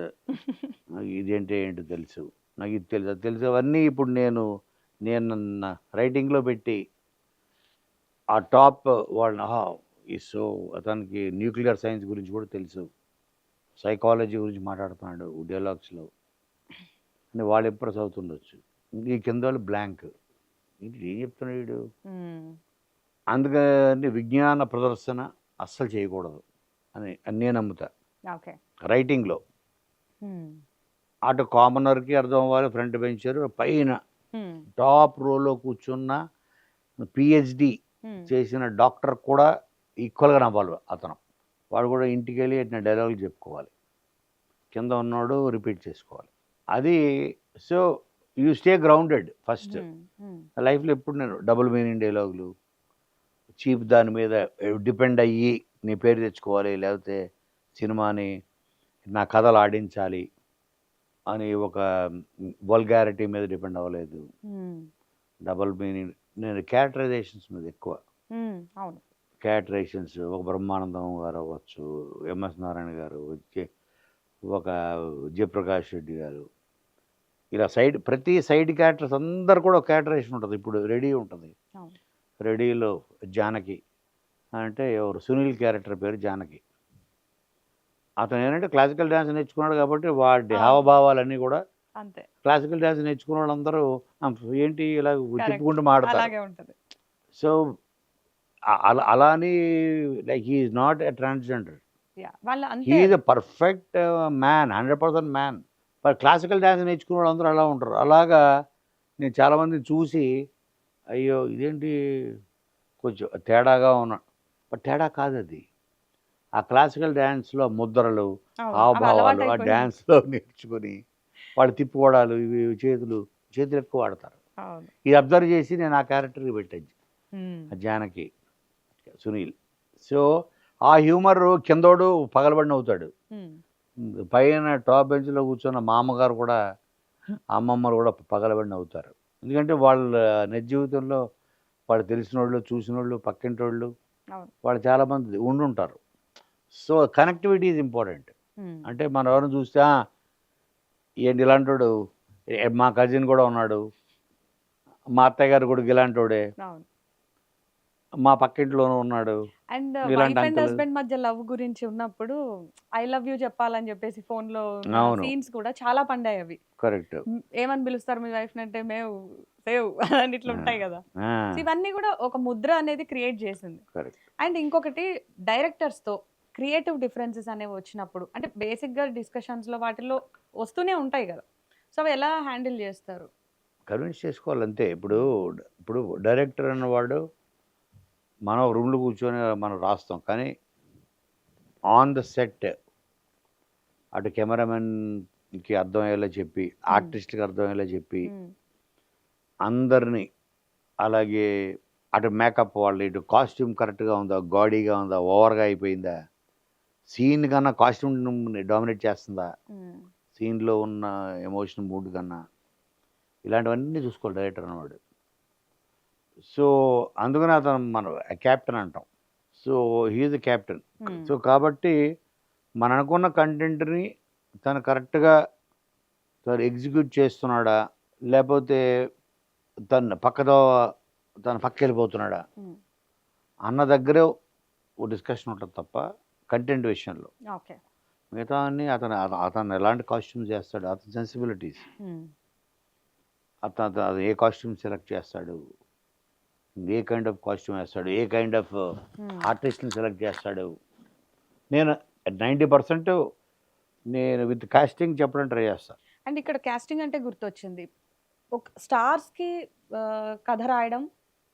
ఇదేంటి ఏంటో తెలుసు, నాకు ఇది తెలుసు, అది తెలుసు. అవన్నీ ఇప్పుడు నేను నా రైటింగ్లో పెట్టి ఆ టాప్ వాళ్ళని సో అతనికి న్యూక్లియర్ సైన్స్ గురించి కూడా తెలుసు, సైకాలజీ గురించి మాట్లాడుతున్నాడు డైలాగ్స్లో అని వాళ్ళు ఎప్పుడు చదువుతుండొచ్చు. ఈ కింద వాళ్ళు బ్లాంక్, ఏం చెప్తున్నాడు. అందుకని విజ్ఞాన ప్రదర్శన అస్సలు చేయకూడదు అని నేను నమ్ముతా రైటింగ్లో. అటు కామనర్కి అర్థం అవ్వాలి, ఫ్రంట్ బెంచర్, పైన టాప్ రోలో కూర్చున్న పిహెచ్డి చేసిన డాక్టర్ కూడా ఈక్వల్గా నవ్వాలి అతను. వాడు కూడా ఇంటికి వెళ్ళి ఎట్లా డైలాగులు చెప్పుకోవాలి, కింద ఉన్నాడు రిపీట్ చేసుకోవాలి. అది so you stay grounded first. లైఫ్లో ఎప్పుడు నేను డబుల్ మీనింగ్ డైలాగులు, చీప్ దాని మీద డిపెండ్ అయ్యి నీ పేరు తెచ్చుకోవాలి, లేకపోతే సినిమాని నా కథలు ఆడించాలి అని ఒక వల్గారిటీ మీద డిపెండ్ అవ్వలేదు. డబుల్ మీనింగ్, నేను క్యారెక్టరైజేషన్స్ మీద ఎక్కువ. క్యారెక్టరైజేషన్స్, ఒక బ్రహ్మానందం గారు అవ్వచ్చు, ఎంఎస్ నారాయణ గారు, ఒక జయప్రకాష్ రెడ్డి గారు, ఇలా ప్రతి సైడ్ క్యారెక్టర్స్ అందరు కూడా ఒక క్యారెక్టరైజేషన్ ఉంటుంది. ఇప్పుడు రెడీ ఉంటుంది, రెడీలో జానకి అంటే ఎవరు, సునీల్ క్యారెక్టర్ పేరు జానకి. అతను ఏంటంటే క్లాసికల్ డ్యాన్స్ నేర్చుకున్నాడు కాబట్టి వాడి హావభావాలన్నీ కూడా అంతే. క్లాసికల్ డ్యాన్స్ నేర్చుకున్న వాళ్ళందరూ ఏంటి ఇలా తిప్పుకుంటూ మాట్లాడతారు. సో అలా అని like he is not a transgender, he is a perfect man, 100% man. But classical dance నేర్చుకున్న వాళ్ళందరూ అలా ఉంటారు. అలాగా నేను చాలామందిని చూసి అయ్యో ఇదేంటి కొంచెం తేడాగా ఉన్నా, బట్ తేడా కాదు అది. ఆ క్లాసికల్ డ్యాన్స్లో ముద్రలు, హావభావాలు ఆ డ్యాన్స్లో నేర్చుకొని వాళ్ళు తిప్పుకోవడాలు, ఇవి చేతులు ఎక్కువ వాడతారు. ఇది అబ్జర్వ్ చేసి నేను ఆ క్యారెక్టర్కి పెట్టాను, జానకి, సునీల్. సో ఆ హ్యూమర్ కిందోడు పగలబడిన అవుతాడు, పైన టాప్ బెంచ్లో కూర్చున్న మామగారు కూడా అమ్మమ్మలు కూడా పగలబడి నవ్వుతారు. ఎందుకంటే వాళ్ళ నిజ జీవితంలో వాళ్ళు తెలిసినోళ్ళు, చూసినోళ్ళు, పక్కింటోళ్ళు అవును. వాళ్ళు చాలామంది ఉండుంటారు. So, connectivity is important. Hmm. అంటే మనం ఎవరైనా చూస్తే ఏంటి ఇలాంటోడు, మా కజిన్ కూడా ఉన్నాడు, మా అత్తయ్య గారి కొడుకు ఇలాంటోడే, అవును. మా పక్కింట్లోనూ ఉన్నాడు, అండ్ ఇలాంటి వైఫ్ అండ్ అంకుల్. హస్బెండ్ మధ్య లవ్ గురించి ఉన్నప్పుడు ఐ లవ్ యూ చెప్పాలని చెప్పేసి ఫోన్‌లో అవును. సీన్స్ కూడా చాలా పండాయి అవి. కరెక్ట్. ఏమని పిలుస్తారు మీ వైఫ్‌ని అంటే సేవ్ అని ఇట్లా ఉంటాయి కదా! సో, ఆ! ఇవన్నీ కూడా ఒక ముద్ర అనేది క్రియేట్ చేసింది. కరెక్ట్. అండ్ ఇంకొకటి డైరెక్టర్స్‌తో క్రియేటివ్ డిఫరెన్సెస్ అనేవి వచ్చినప్పుడు అంటే బేసిక్‌గా డిస్కషన్స్‌లో వాటిల్లో వస్తూనే ఉంటాయి కదా! సో, అవి ఎలా హ్యాండిల్ చేస్తారు? కన్విన్స్ చేసుకోవాలంతే. ఇప్పుడు డైరెక్టర్ అన్నవాడు మనం రూమ్‌లో కూర్చొని మనం రాస్తాం. కానీ ఆన్ ద సెట్ అటు కెమెరామెన్‌కి అర్థమయ్యేలా చెప్పి, ఆర్టిస్ట్‌కి అర్థమయ్యేలా చెప్పి, హ్మ్. అందరిని అలాగే అటు మేకప్ వాళ్ళు, ఇటు కాస్ట్యూమ్ కరెక్ట్‌గా ఉందా? గాడీగా ఉందా? ఓవర్‌గా అయిపోయిందా? సీన్ కన్నా కాస్ట్యూమ్ డామినేట్ చేస్తుందా? హ్మ్. సీన్‌లో ఉన్న ఎమోషన్ మూడ్ కన్నా. ఇలాంటివన్నీ చూసుకోవాలి డైరెక్టర్ అన్నవాడు. సో, అందుకనే అతను మనం కెప్టెన్ అంటాం. So, he is the captain. హ్మ్. సో, కాబట్టి మనం అనుకున్న కంటెంట్‌ని తను కరెక్ట్‌గా తను ఎగ్జిక్యూట్ చేస్తున్నాడా? లేపోతే తను పక్కెళ్ళిపోతున్నాడా? హ్మ్. అన్న దగ్గరే ఓ డిస్కషన్ ఉంటది తప్ప కంటెంట్ విషయంలో. ఓకే. మిగతా అన్నీ అతను ఎలాంటి కాస్ట్యూమ్స్ చేస్తాడు? అతని సెన్సిబిలిటీస్. హ్మ్. అతను ఏ కాస్ట్యూమ్ సెలెక్ట్ చేస్తాడు? ఏ కైండ్ ఆఫ్ కాస్ట్యూమ్ ఏస్తాడు? ఏ కైండ్ ఆఫ్ హ్మ్. ఆర్టిస్ట్‌ని సెలెక్ట్ చేస్తాడు? నేను 90% నేను విత్ కాస్టింగ్ చెప్పడానికి ట్రై చేస్తా. అండ్ ఇక్కడ కాస్టింగ్ అంటే గుర్తొచ్చింది. ఒక స్టార్స్‌కి కథ రాయడం,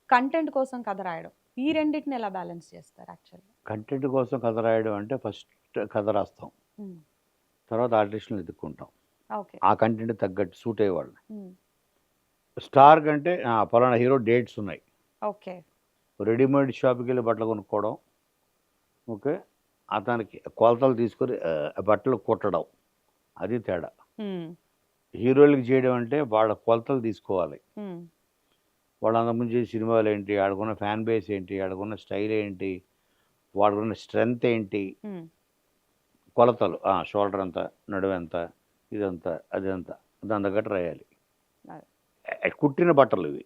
కంటెంట్ కోసం కథ రాయడం. ఈ రెండిటిని ఎలా బ్యాలెన్స్ చేస్తారు యాక్చువల్‌గా? కంటెంట్ కోసం కథ రాయడం అంటే ఫస్ట్ కథ రాస్తాం. హ్మ్. తర్వాత ఆర్టిస్ట్‌లని వెతుక్కుంటాం. ఓకే. ఆ కంటెంట్‌కి తగ్గట్టు సూట్ అయ్యేవాళ్ళని. హ్మ్. స్టార్ కంటే పలానా హీరో డేట్స్ ఉన్నాయి. ఓకే. రెడీమేడ్ షాప్‌కెళ్ళి బట్టలు కొనుక్కోవడం. ఓకే. అతనికి కొలతలు తీసుకొని బట్టలు కుట్టడం. అది తేడా. హ్మ్. హీరోలకి చేయడం అంటే వాళ్ళ కొలతలు తీసుకోవాలి. హ్మ్. వాళ్ళు అంతకుముందు చేసిన సినిమాలేంటి? ఆడికున్న ఫ్యాన్ బేస్ ఏంటి? ఆడికున్న స్టైల్ ఏంటి? వాడికున్న స్ట్రెంగ్త్ ఏంటి? హ్మ్. కొలతలు. షోల్డర్ ఎంత? నడుమెంత? ఇదంత, అదంత. దాని తగ్గట్టు రాయాలి. అదే. కుట్టిన బట్టలివి.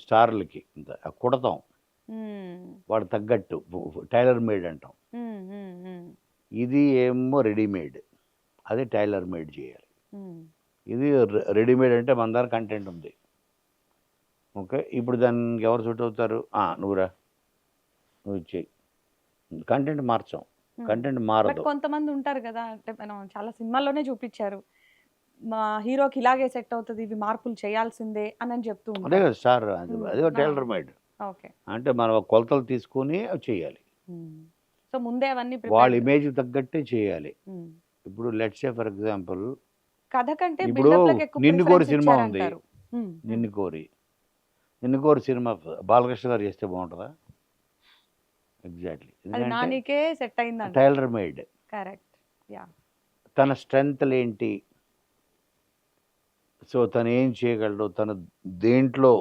స్టార్‌లకి ఇంత కుడతాం. హ్మ్. వాడికి తగ్గట్టు టైలర్ మేడ్ అంటాం. హ్మ్. హ్మ్. హ్మ్. ఇది ఏమో రెడీమేడ్. అది టైలర్ మేడ్ చేయాలి. హ్మ్. ఇది రెడీమేడ్ అంటే మన దగ్గర కంటెంట్ ఉంది. ఓకే. ఇప్పుడు దానికి ఎవరు సూట్ అవుతారు? నువ్వు రా. నువ్వు ఇది చెయ్యి. కంటెంట్ మార్చం. హ్మ్. కంటెంట్ బట్ మారదు. కొంతమంది ఉంటారు గదా! అంటే మనం చాలా సినిమాల్లోనే చూపిచ్చారు. మా హీరోకి ఇలాగే సెట్ అవుతది. ఇవి మార్పులు చేయాల్సిందే అనని చెప్తూ అదే ఉంటారు. కదా స్టార్. హ్మ్. అదే టైలర్ మేడ్. ఓకే. అంటే మనం కొలతలు తీసుకొని అవి చేయాలి. హ్మ్. సో, ముందే అవన్నీ వాళ్ళ ప్రిపేర్డ్. ఇమేజ్‌కి తగ్గట్టే చేయాలి. హ్మ్. ఇప్పుడు లెట్స్ సే ఫర్ ఎగ్జాంపుల్ కథ కంటే ఇప్పుడు బిల్డప్‌లకి ఎక్కువ 'నిన్ను కోరి' ప్రిఫరెన్స్ సినిమా ఉంది. ఇచ్చారంటారు. హ్మ్. హ్మ్. 'నిన్ను కోరి'. 'నిన్ను కోరి' సినిమా బాలకృష్ణ గారు చేస్తే బావుంటదా? ఎగ్జాక్ట్‌లీ. అది ఎందుకంటే నానికే సెట్ అయిందంటారు. Tailor made. కరెక్ట్. యాహ్! తన స్ట్రెంగ్త్‌లేంటి? సో, తను ఏం చేయగలడు? తను దేంట్లో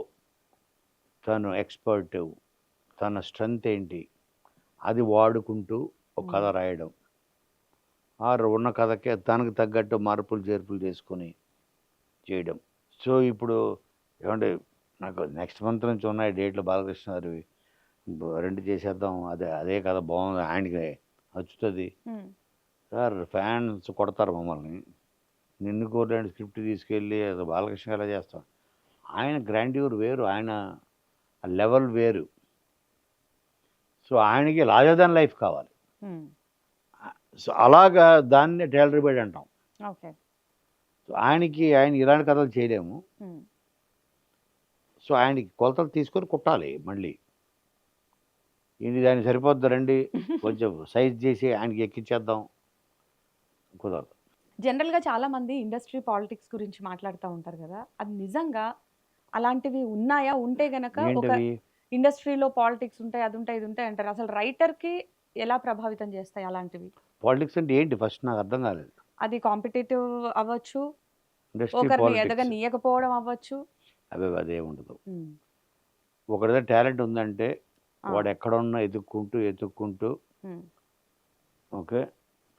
తను ఎక్స్‌పర్టు? తన స్ట్రెంగ్త్ ఏంటి? అది వాడుకుంటూ ఒక కథ హ్మ్. రాయడం. ఉన్న కథకే తనకు తగ్గట్టు మార్పులు, చేర్పులు చేసుకొని చేయడం. సో, ఇప్పుడు ఏవండీ నాకు నెక్స్ట్ మంత్ నుంచి ఉన్నాయి డేట్లు బాలకృష్ణ గారివి. 2 చేసేద్దాం. అదే అదే కథ బావుంది. ఆయనకి నచ్చుతది. హ్మ్. సార్ ఫ్యాన్స్ కొడతారు మమ్మల్ని. 'నిన్ను కోరి' లాంటి స్క్రిప్ట్ తీసుకెళ్ళి అది బాలకృష్ణ ఎలా చేస్తాం? ఆయన గ్రాండ్యూర్ వేరు. ఆయన లెవెల్ వేరు. సో, ఆయనకి లార్జర్ థాన్ లైఫ్ కావాలి. హ్మ్. సో, అలాగా దాన్నే టైలర్ మేడ్ అంటాం. ఓకే. సో, ఆయన ఇలాంటి కథలు చేయలేము. హ్మ్. సో, ఆయనకి కొలతలు తీసుకొని కుట్టాలి మళ్ళీ. ఇది దానికి సరిపోద్దా రండి, కొంచెం సైజ్ చేసి ఆయనకి ఎక్కించేద్దాం. కుదరదు. జనరల్‌గా చాలామంది ఇండస్ట్రీ పాలిటిక్స్ గురించి మాట్లాడుతా ఉంటారు గదా! అది నిజంగా అలాంటివి ఉన్నాయా? ఉంటే గనక ఒక ఏంటవి? ఇండస్ట్రీలో పాలిటిక్స్ ఉంటాయి. అదుంటాయి, ఇదుంటాయి అంటారు. అసలు రైటర్‌కి ఎలా ప్రభావితం చేస్తాయి అలాంటివి? పాలిటిక్స్ అంటే ఏంటి ఫస్ట్ నాకు అర్థం కాలేదు. అది కాంపిటీటివ్ అవ్వచ్చు, ఇండస్ట్రీ ఒకరిని పాలిటిక్స్ ఎదగనీయకపోవడం అవ్వచ్చు. అదే ఉండదు. హ్మ్. ఒకరి దగ్గర టాలెంట్ ఉందంటే ఆ! వాడు ఎక్కడున్నా ఎతుక్కుంటూ హ్మ్. ఓకే.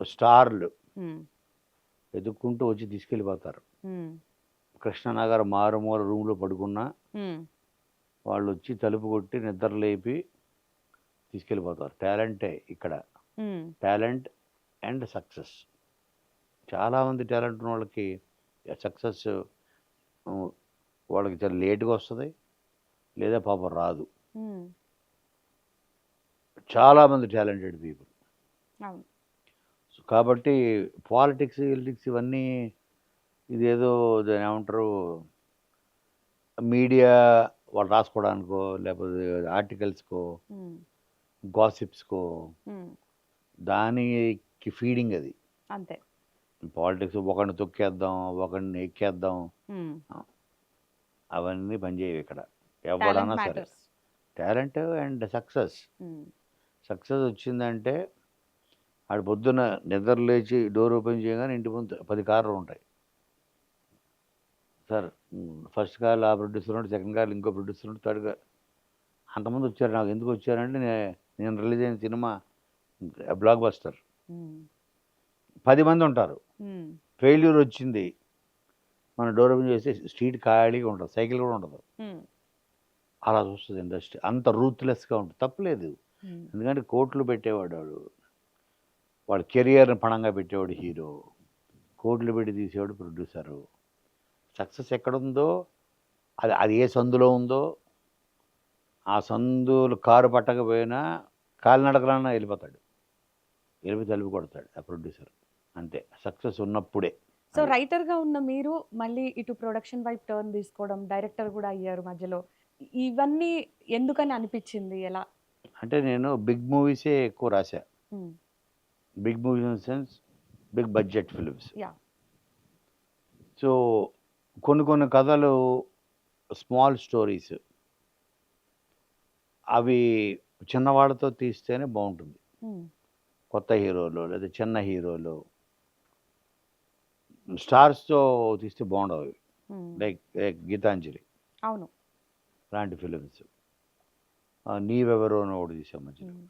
స్టార్లు హ్మ్. ఎతుక్కుంటూ వచ్చి తీసుకెళ్ళిపోతారు. హ్మ్. కృష్ణనగర్ మారుమూల రూమ్‌లో పడుకున్నా హ్మ్. వాళ్ళొచ్చి తలుపు కొట్టి నిద్ర లేపి తీసుకెళ్ళిపోతారు. టాలెంటే ఇక్కడ. హ్మ్. Talent and success. చాలామంది టాలెంట్ ఉన్నోళ్ళకి సక్సెస్ హ్మ్. వాళ్ళకి చాలా లేట్‌గా వస్తది. లేదా పాపం రాదు. హ్మ్. చాలామంది టాలెంటెడ్ పీపుల్. అవును. కాబట్టి పాలిటిక్స్, గిలిటిక్స్ ఇవన్నీ ఇదేదో దాన్నేమంటారు మీడియా వాళ్ళు రాసుకోవడానికో, లేకపోతే ఆర్టికల్స్‌కో, హ్మ్. గాసిప్స్‌కో హ్మ్. దానికి ఫీడింగ్ అది. అంతే. పాలిటిక్స్ ఒకడిని తొక్కేద్దాం, ఒకడిని ఎక్కేద్దాం. హ్మ్. ఆ! అవన్నీ పనిచేయవిక్కడ. టాలెంట్ ఎవ్వడన్నా సరే. మ్యాటర్స్. Talent and success. హ్మ్. సక్సెస్ వచ్చిందంటే ఆడు పొద్దున్న నిద్ర లేచి డోర్ ఓపెన్ చేయగానే ఇంటి ముందు 10 కార్లు ఉంటాయి. సార్ ఫస్ట్ కాల్ ఆ ప్రొడ్యూసర్ ఉన్నాడు, సెకండ్ కాల్ ఇంకో ప్రొడ్యూసర్ ఉన్నాడు, థర్డ్ కాల్ అంతమంది వచ్చారు. నాకు ఎందుకు వచ్చారంటే నేను రిలీజ్ అయిన సినిమా బ్లాక్ బస్టర్. హ్మ్. 10 మంది ఉంటారు. హ్మ్. ఫెయిల్యూర్ వచ్చింది. మనం డోర్ ఓపెన్ చేస్తే స్ట్రీట్ ఖాళీగా ఉంటది. సైకిల్ కూడా ఉండదు. హ్మ్. అలా చూస్తది ఇండస్ట్రీ. అంత రూత్‌లెస్‌గా ఉంటుంది. తప్పులేదు. హ్మ్. ఎందుకంటే కోట్లు పెట్టేవాడు వాడు. వాడి కెరియర్‌ని పణంగా పెట్టేవాడు హీరో. కోట్లు పెట్టి తీసేవాడు ప్రొడ్యూసరు. సక్సెస్ ఎక్కడుందో అది అది ఏ సందులో ఉందో ఆ సందులు కారు పట్టకపోయినా కాలినడకన వెళ్ళిపోతాడు. వెళ్ళిపోయి తలుపు కొడతాడు ఆ ప్రొడ్యూసర్. అంతే. సక్సెస్ ఉన్నప్పుడే. సో, అది. రైటర్‌గా ఉన్న మీరు మళ్ళీ ఇటు ప్రొడక్షన్ వైపు టర్న్ తీసుకోవడం, డైరెక్టర్ గూడా అయ్యారు మధ్యలో. ఇవన్నీ ఎందుకని అనిపిచ్చింది? ఎలా? అంటే నేను బిగ్ మూవీసే ఎక్కువ రాశా. Hmm. Big movies in the sense big budget films. Yeah! So, కొన్ని కథలు స్మాల్ స్టోరీస్. అవి చిన్నవాళ్ళతో తీస్తేనే బావుంటుంది. హ్మ్. కొత్త హీరోలు లేదా చిన్న హీరోలు. స్టార్స్‌తో తీస్తే బావుండవవి. హ్మ్. లైక్ 'గీతాంజలి' అవును. లాంటి ఫిల్మ్స్. 'నీవెవరో' అని ఒకటి తీసాం మధ్యలో. హ్మ్.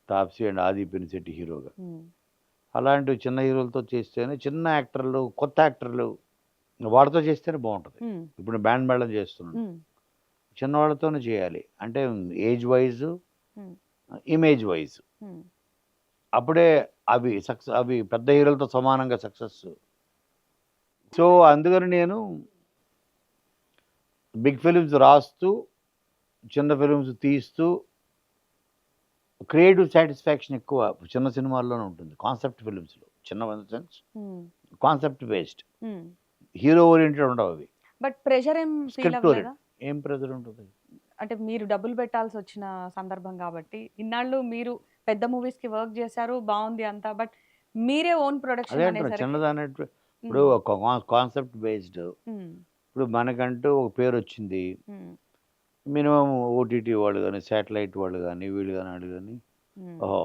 'తాప్సీ' అండ్ 'ఆది పినిశెట్టి' హీరోగా. హ్మ్. అలాంటివి చిన్న హీరోలతో చేస్తేనే చిన్న యాక్టర్లు, కొత్త యాక్టర్లు వాళ్ళతో చేస్తేనే బావుంటది. హ్మ్. ఇప్పుడు బ్యాండ్ మేళం చేస్తున్నాడు. హ్మ్. చిన్నవాళ్ళతోనే చేయాలి. అంటే age wise, hmm. Image wise. Hmm. అప్పుడే అవి పెద్ద హీరోలతో సమానంగా సక్సెస్. సో, అందుకని నేను బిగ్ ఫిల్మ్స్ రాస్తూ, చిన్న ఫిల్మ్స్ తీస్తూ క్రియేటివ్ సాటిస్ఫాక్షన్ ఎక్కువ చిన్న సినిమాల్లోనే ఉంటుంది. కాన్సెప్ట్ ఫిల్మ్స్‌లో. చిన్నవి in the sense hmm. Concept based. Hmm. Hero oriented ఉండవవి. బట్ ప్రెషర్ ఏం ఫీల్ స్క్రిప్ట్ అవ్వలేదా? ఓరియెంటెడ్. ఏం ప్రెజర్ ఉంటది? అంటే మీరు డబ్బులు పెట్టాల్సొచ్చిన సందర్భం గాబట్టి, ఇన్నాళ్ళు మీరు పెద్ద మూవీస్‌కి వర్క్ జేశారు. బావుంది అంతా. బట్ మీరే ఓన్ అదే ప్రొడక్షన్ అంటున్నా అనేసరికి చిన్నదన్నట్టు ఇప్పుడు హ్మ్. ఒక కాన్సెప్ట్ బేస్డ్. హ్మ్. ఇప్పుడు మనకంటూ ఒక పేరొచ్చింది. హ్మ్. మినిమమ్ ఓటీటీ వాళ్ళు గాని, శాటిలైట్ వాళ్ళు గాని, వీళ్ళు గాని, ఆళ్ళు గాని, హ్మ్. ఓహో!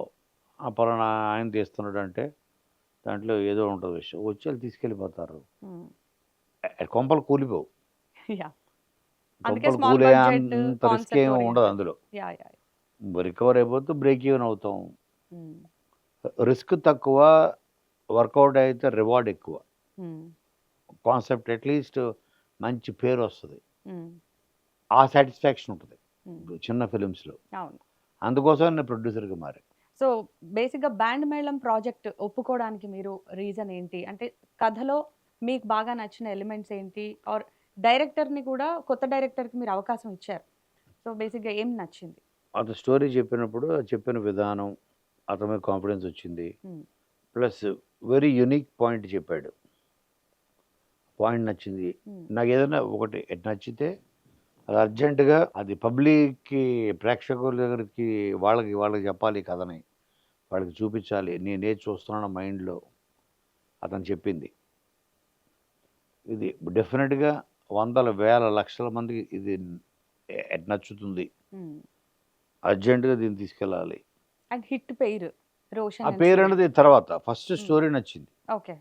ఆ పలానా ఆయన తీస్తున్నాడంటే దాంట్లో ఏదో ఉంటది విషయం. వచ్చి ఆళ్ళు తీసుకెళ్ళిపోతారు. హ్మ్. కొంపలు కూలిపోవు. యాహ్! అందుకే కొంపలు స్మాల్ కూలే బడ్జెట్ అంత రిస్క్ కాన్సెప్ట్ ఏమి ఉండదు ఓరియెంటెడ్. అందులో. యాహ్! యాహ్! రికవర్ అయిపోతే బ్రేక్ ఈవెన్ అవుతాం. హ్మ్. రిస్క్ తక్కువ, వర్కౌట్ అయితే రివార్డ్ ఎక్కువ. హ్మ్. కాన్సెప్ట్ అట్‌లీస్ట్ మంచి పేరొస్తది. హ్మ్. ఆ సాటిస్ఫాక్షన్ ఉంటది. హ్మ్. చిన్న ఫిల్మ్స్‌లో. అవును. అందుకోసమే నేను ప్రొడ్యూసర్‌గా మారా. సో, బేసిక్‌గా బ్యాండ్ మేళం ప్రాజెక్ట్ ఒప్పుకోవడానికి మీరు రీజన్ ఏంటి? అంటే కథలో మీకు బాగా నచ్చిన ఎలిమెంట్స్ ఏంటి? ఆర్ డైరెక్టర్‌ని కూడా కొత్త డైరెక్టర్‌కి మీరు అవకాశం ఇచ్చారు. సో, బేసిక్‌గా ఏం నచ్చింది? అతను స్టోరీ చెప్పినప్పుడు చెప్పిన విధానం, అతని మీద కాన్ఫిడెన్స్ వచ్చింది. హ్మ్. ప్లస్ వెరీ యూనిక్ పాయింట్ చెప్పాడు. పాయింట్ నచ్చింది. హ్మ్. నాకేదైనా ఒకటి నచ్చితే అది అర్జెంట్‌గా అది పబ్లిక్‌కి ప్రేక్షకుల దగ్గరికి వాళ్ళకి చెప్పాలి ఈ కథని. వాళ్ళకి చూపించాలి. నేనేది చూస్తున్నానో మైండ్‌లో అతను చెప్పింది. ఇది డెఫినిట్‌గా వందల, వేల, లక్షల మందికి ఇది నచ్చుతుంది. హ్మ్. అర్జెంట్‌గా దీన్ని తీసుకెళ్ళాలి. అండ్ హిట్ పేరు రోషన్ ఆ and పేరు సూర్య. అనేది తర్వాత ఫస్ట్ స్టోరీ నచ్చింది. ఓకే.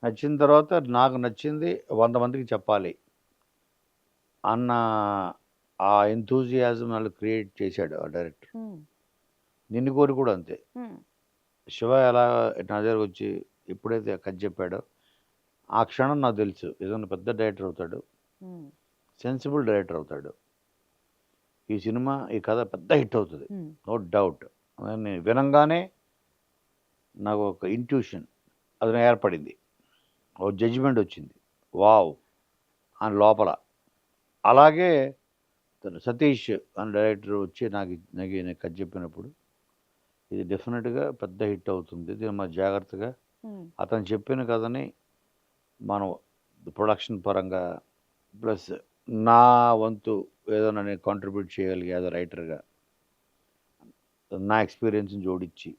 నచ్చిన తర్వాత నాకు నచ్చింది 100 మందికి చెప్పాలి అన్న ఆ ఎంతూజియాజం వాళ్ళు క్రియేట్ చేశాడు ఆ డైరెక్టర్. ఉమ్, నిన్ను కోరి కూడా అంతే. ఉమ్, శివ ఎలా నా దగ్గరకు వచ్చి ఎప్పుడైతే కథ చెప్పాడో ఆ క్షణం నాకు తెలుసు ఏదైనా పెద్ద డైరెక్టర్ అవుతాడు, ఉమ్, సెన్సిబుల్ డైరెక్టర్ అవుతాడు. ఈ సినిమా ఈ కథ పెద్ద హిట్ అవుతుంది, ఉమ్, నో డౌట్. అని వినంగానే నాకు ఒక ఇంట్యూషన్ అది ఏర్పడింది, ఓ జడ్జిమెంట్ వచ్చింది, వావ్ అని లోపల. అలాగే తను సతీష్ అని డైరెక్టర్ వచ్చి నాకు ఈయన కథ చెప్పినప్పుడు ఇది డెఫినెట్గా పెద్ద హిట్ అవుతుంది, దీన్ని మనం జాగ్రత్తగా ఉమ్, అతను చెప్పిన కథని మనం ప్రొడక్షన్ పరంగా ప్లస్ నా వంతు ఏదైనా నేను కాంట్రిబ్యూట్ చేయగలిగే యాజ్ రైటర్గా నా ఎక్స్పీరియన్స్ని జోడించి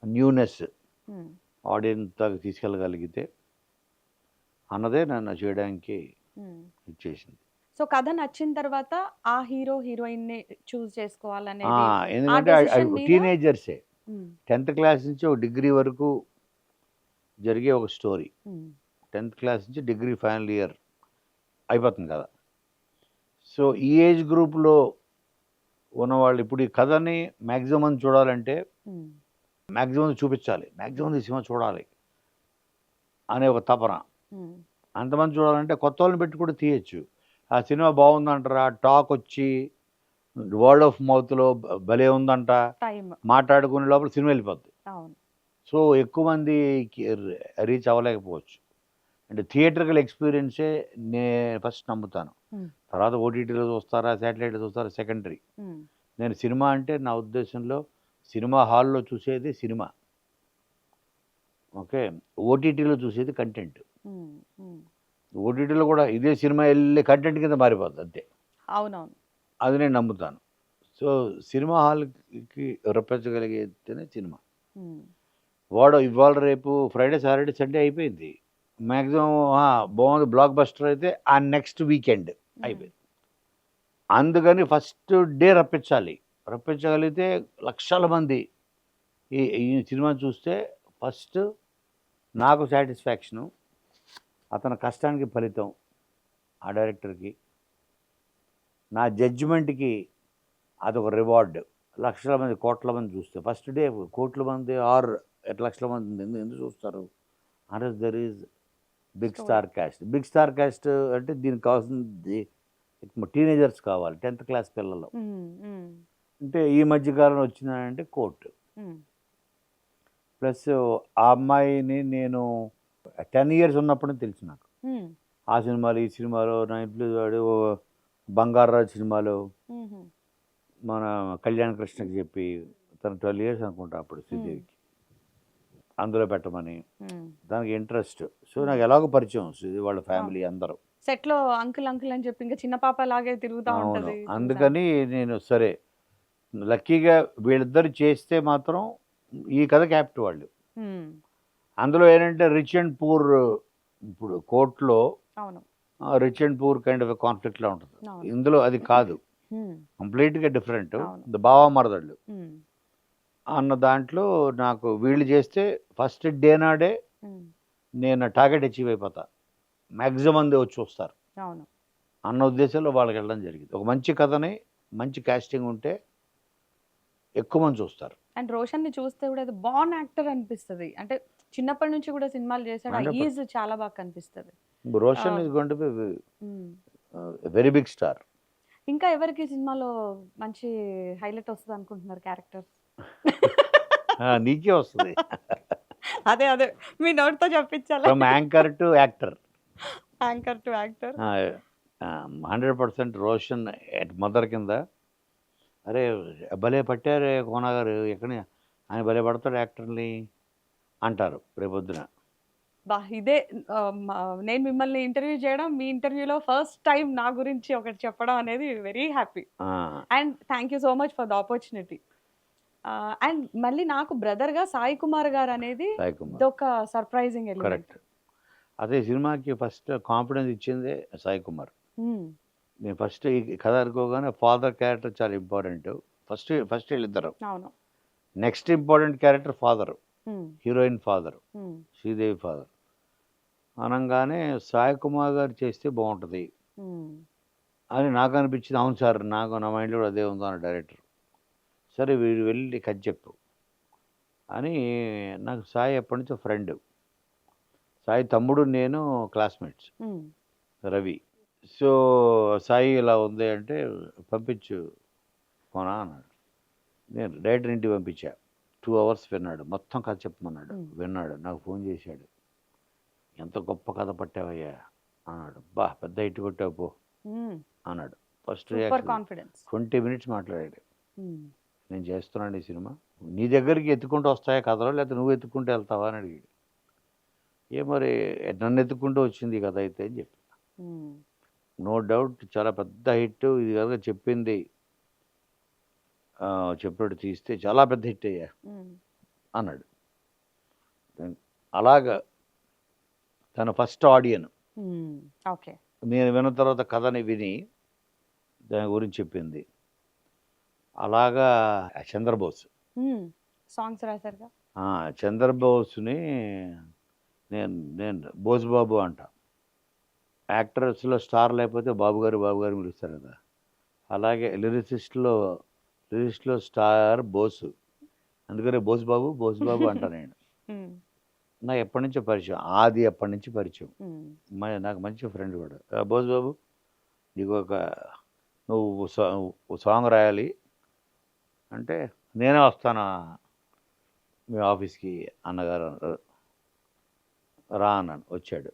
న్యూనెస్ ఉమ్. ఆడియన్స్ దాకా తీసుకెళ్ళగలిగితే అన్నదే నన్ను చేయడానికి ఉమ్. ఇచ్చేసింది. సో కథ నచ్చిన తర్వాత ఆ హీరో హీరోయిన్ ని చూస్ చేసుకోవాలనేది ఆ ఎందుకంటే డెసిషన్ మీద. టీనేజర్సే, ఉమ్, 10th క్లాస్ నుంచి ఒక డిగ్రీ వరకు జరిగే ఒక స్టోరీ. ఉమ్, 10th క్లాస్ నుంచి డిగ్రీ ఫైనల్ ఇయర్ అయిపోతుంది కదా. సో ఈ ఏజ్ గ్రూప్లో ఉన్నవాళ్ళు ఇప్పుడు ఈ కథని మ్యాక్సిమం మంది చూడాలంటే ఉమ్, మ్యాక్సిమం చూపించాలి, మ్యాక్సిమం ఈ సినిమా చూడాలి అనే ఒక తపన. ఉమ్, అంతమంది చూడాలంటే కొత్త వాళ్ళని పెట్టి కూడా తీయచ్చు. ఆ సినిమా బాగుందంటారా, టాక్ వచ్చి వర్డ్ ఆఫ్ మౌత్లో భలే ఉందంట టైం. మాట్లాడుకునే లోపల సినిమా వెళ్ళిపోద్ది. అవును. సో ఎక్కువ మందికి రీచ్ అవ్వలేకపోవచ్చు. అంటే థియేటర్కల్ ఎక్స్పీరియన్సే నేను ఫస్ట్ నమ్ముతాను. ఉమ్, తర్వాత ఓటీటీలో చూస్తారా, శాటిలైట్లో చూస్తారా సెకండరీ. ఉమ్, నేను సినిమా అంటే నా ఉద్దేశంలో సినిమా హాల్లో చూసేది సినిమా, ఓకే. ఓటీటీలో చూసేది కంటెంట్. ఉమ్, ఉమ్. ఓటీటీలో కూడా ఇదే సినిమా వెళ్ళే కంటెంట్ కింద మారిపోద్ది అంతే. అవునవును. అది నేను నమ్ముతాను. సో సినిమా హాల్కి రప్పించగలిగేతేనే సినిమా. ఉమ్, వాడు ఇవాళ రేపు ఫ్రైడే సాటర్డే సండే అయిపోయింది, మ్యాక్సిమం బాగుంది బ్లాక్ బస్టర్ అయితే ఆ నెక్స్ట్ వీకెండ్ అయిపోయింది. అందుకని ఫస్ట్ డే రప్పించగలిగితే లక్షల మంది ఈ సినిమా చూస్తే ఫస్ట్ నాకు సాటిస్ఫాక్షను, అతని కష్టానికి ఫలితం ఆ డైరెక్టర్కి, నా జడ్జిమెంట్కి అదొక రివార్డ్. లక్షల మంది కోట్ల మంది చూస్తే ఫస్ట్ డే కోట్ల మంది ఆర్ లక్షల మంది ఎందుకు చూస్తారు అంటే there is big star cast. Big star cast అంటే దీనికి కావాల్సింది టీనేజర్స్ కావాలి, 10th క్లాస్ పిల్లలు. ఉమ్, ఉమ్, అంటే ఈ మధ్యకాలంలో వచ్చిందంటే కోర్టు ఉమ్, ప్లస్ ఆ అమ్మాయిని నేను 10 years ఉన్నప్పుడు తెలుసు నాకు. ఉమ్, ఆ సినిమాలు ఈ సినిమాలో నా ఇంట్లో వాడు బంగారాజు సినిమాలో ఉమ్, మన కళ్యాణ్ కృష్ణకి చెప్పి తను 12 years అనుకుంటా అప్పుడు శ్రీదేవికి అందులో పెట్టమని, ఉమ్. దానికి ఇంట్రెస్ట్. సో నాకు ఎలాగో పరిచయం శ్రీదేవి వాళ్ళ ఫ్యామిలీ అందరూ. సెట్ లో అంకుల్ అంకుల్ అని చెప్పి ఇంకా చిన్న పాప లాగే తిరుగుతూ అవును, ఉంటది. అందుకని నేను సరే లక్కీగా వీళ్ళిద్దరు చేస్తే మాత్రం ఈ కథ క్యాప్ట్ వాళ్ళు. ఉమ్, అందులో ఏంటంటే రిచ్ అండ్ పూర్, ఇప్పుడు కోర్టులో అవును. Rich and poor kind of కాన్ఫ్లిక్ట్లా ఉంటుంది. అవును. ఇందులో అది కాదు, ఉమ్, కంప్లీట్గా డిఫరెంట్. అవును. బావ మరదళ్ళు ఉమ్, అన్న దాంట్లో నాకు వీళ్ళు చేస్తే ఫస్ట్ డే నాడే ఉమ్, నేను టార్గెట్ అచీవ్ అయిపోతా, మ్యాక్సిమం మంది వచ్చి చూస్తారు అవును. అన్న ఉద్దేశంలో వాళ్ళకి వెళ్ళడం జరిగింది. ఒక మంచి కథని మంచి కాస్టింగ్ ఉంటే ఎక్కువ మంది చూస్తారు. అండ్ రోషన్ ని చూస్తే కూడా అది బాన్ యాక్టర్ అనిపిస్తది. అంటే చిన్నప్పటి నుంచి కూడా సినిమాలు చేశాడు, ఆ 100%. ఈజ్ చాలా బాగా కనిపిస్తది. Roshan is going to be um. Very big star. ఇంకా ఎవరికి సినిమాలో మంచి హైలైట్ వస్తుంది అనుకుంటున్నారు క్యారెక్టర్? నీకే వస్తుంది అదే అదే మీ నోట్తో చెప్పించాలి. From anchor to actor. Anchor to actor. 100% Roshan ఎట్ మదర్ కింద. అరే భలే పట్టారే కోన గారు, ఎక్కడ ఆయన భలే పడతాడు యాక్టర్ని అంటారు రేపొద్దున. బా ఇదే నేను మిమ్మల్ని ఇంటర్వ్యూ చేయడం, మీ ఇంటర్వ్యూలో ఫస్ట్ టైం నా గురించి ఒకటి చెప్పడం అనేది very happy. And thank you so much for the opportunity. And మళ్ళీ నాకు బ్రదర్గా సాయి కుమార్ గారు అనేది సాయి కుమార్ ఇదొక సర్ప్రైజింగ్ ఎలిమెంట్. కరెక్ట్. అదే సినిమాకి ఫస్ట్ కాన్ఫిడెన్స్ ఇచ్చిందే సాయి కుమార్. నేను ఫస్ట్ ఈ కథ అనుకోగానే ఫాదర్ క్యారెక్టర్ చాలా ఇంపార్టెంట్. ఫస్ట్ వీళ్ళిద్దరు అవును. నెక్స్ట్ ఇంపార్టెంట్ క్యారెక్టర్ ఫాదర్, ఉమ్, హీరోయిన్ ఫాదర్, ఉమ్, శ్రీదేవి ఫాదర్ అనగానే సాయి కుమార్ గారు చేస్తే బాగుంటుంది ఉమ్, అని నాకు అనిపించింది. అవును సార్, నా మైండ్లో కూడా అదే ఉందో అన్న డైరెక్టర్. సరే వీడు వెళ్ళి కథ చెప్పు అని. నాకు సాయి ఎప్పటి నుంచో ఫ్రెండ్. సాయి తమ్ముడు నేను క్లాస్మేట్స్, ఉమ్, రవి. సో సాయి ఇలా ఉంది అంటే పంపించు పోనా అన్నాడు. నేను డైరెక్టర్ ఇంటికి పంపించా. 2 hours విన్నాడు, మొత్తం కథ చెప్పమన్నాడు. విన్నాడు, నాకు ఫోన్ చేశాడు. ఎంత గొప్ప కథ పట్టావయ్యా అన్నాడు. బా పెద్ద హిట్ కొట్టావు పో ఉమ్. అన్నాడు. First super reaction confidence. 20 minutes మాట్లాడాడు. ఉమ్, నేను చేస్తున్నాను ఈ సినిమా, నీ దగ్గరికి ఎత్తుకుంటూ వస్తాయా కథలో, లేకపోతే నువ్వు ఎత్తుకుంటూ వెళ్తావా అని అడిగాడు. ఏ మరి నన్ను ఎత్తుకుంటూ వచ్చింది ఈ కథ అయితే అని చెప్పి. ఉమ్, నో డౌట్ చాలా పెద్ద హిట్ ఇది కనుక చెప్పింది చెప్పినట్టు తీస్తే చాలా పెద్ద హిట్ అయ్యా ఉమ్, అన్నాడు. అలాగా తన ఫస్ట్ ఆడియన్. ఉమ్, ఓకే. నేను విన్న తర్వాత కథని విని దాని గురించి చెప్పింది. అలాగా చంద్రబోస్, ఉమ్, సాంగ్స్ రాశారుగా. చంద్రబోస్ని నేను నేను బోస్బాబు అంట. యాక్టర్స్లో స్టార్ లేకపోతే బాబు గారు పిలుస్తారు కదా. అలాగే లిరిసిస్ట్లో స్టార్ బోసు, అందుకనే బోస్బాబు అంటా నేను. ఉమ్, నాకు ఎప్పటి నుంచో పరిచయం, ఆది ఎప్పటి నుంచి పరిచయం. ఉమ్, నాకు మంచి ఫ్రెండ్ కూడా. బోస్బాబు నీకు నువ్వు సాంగ్ రాయాలి అంటే నేనే వస్తాను మీ ఆఫీస్కి అన్నగారు రా అన్నాను. వచ్చాడు.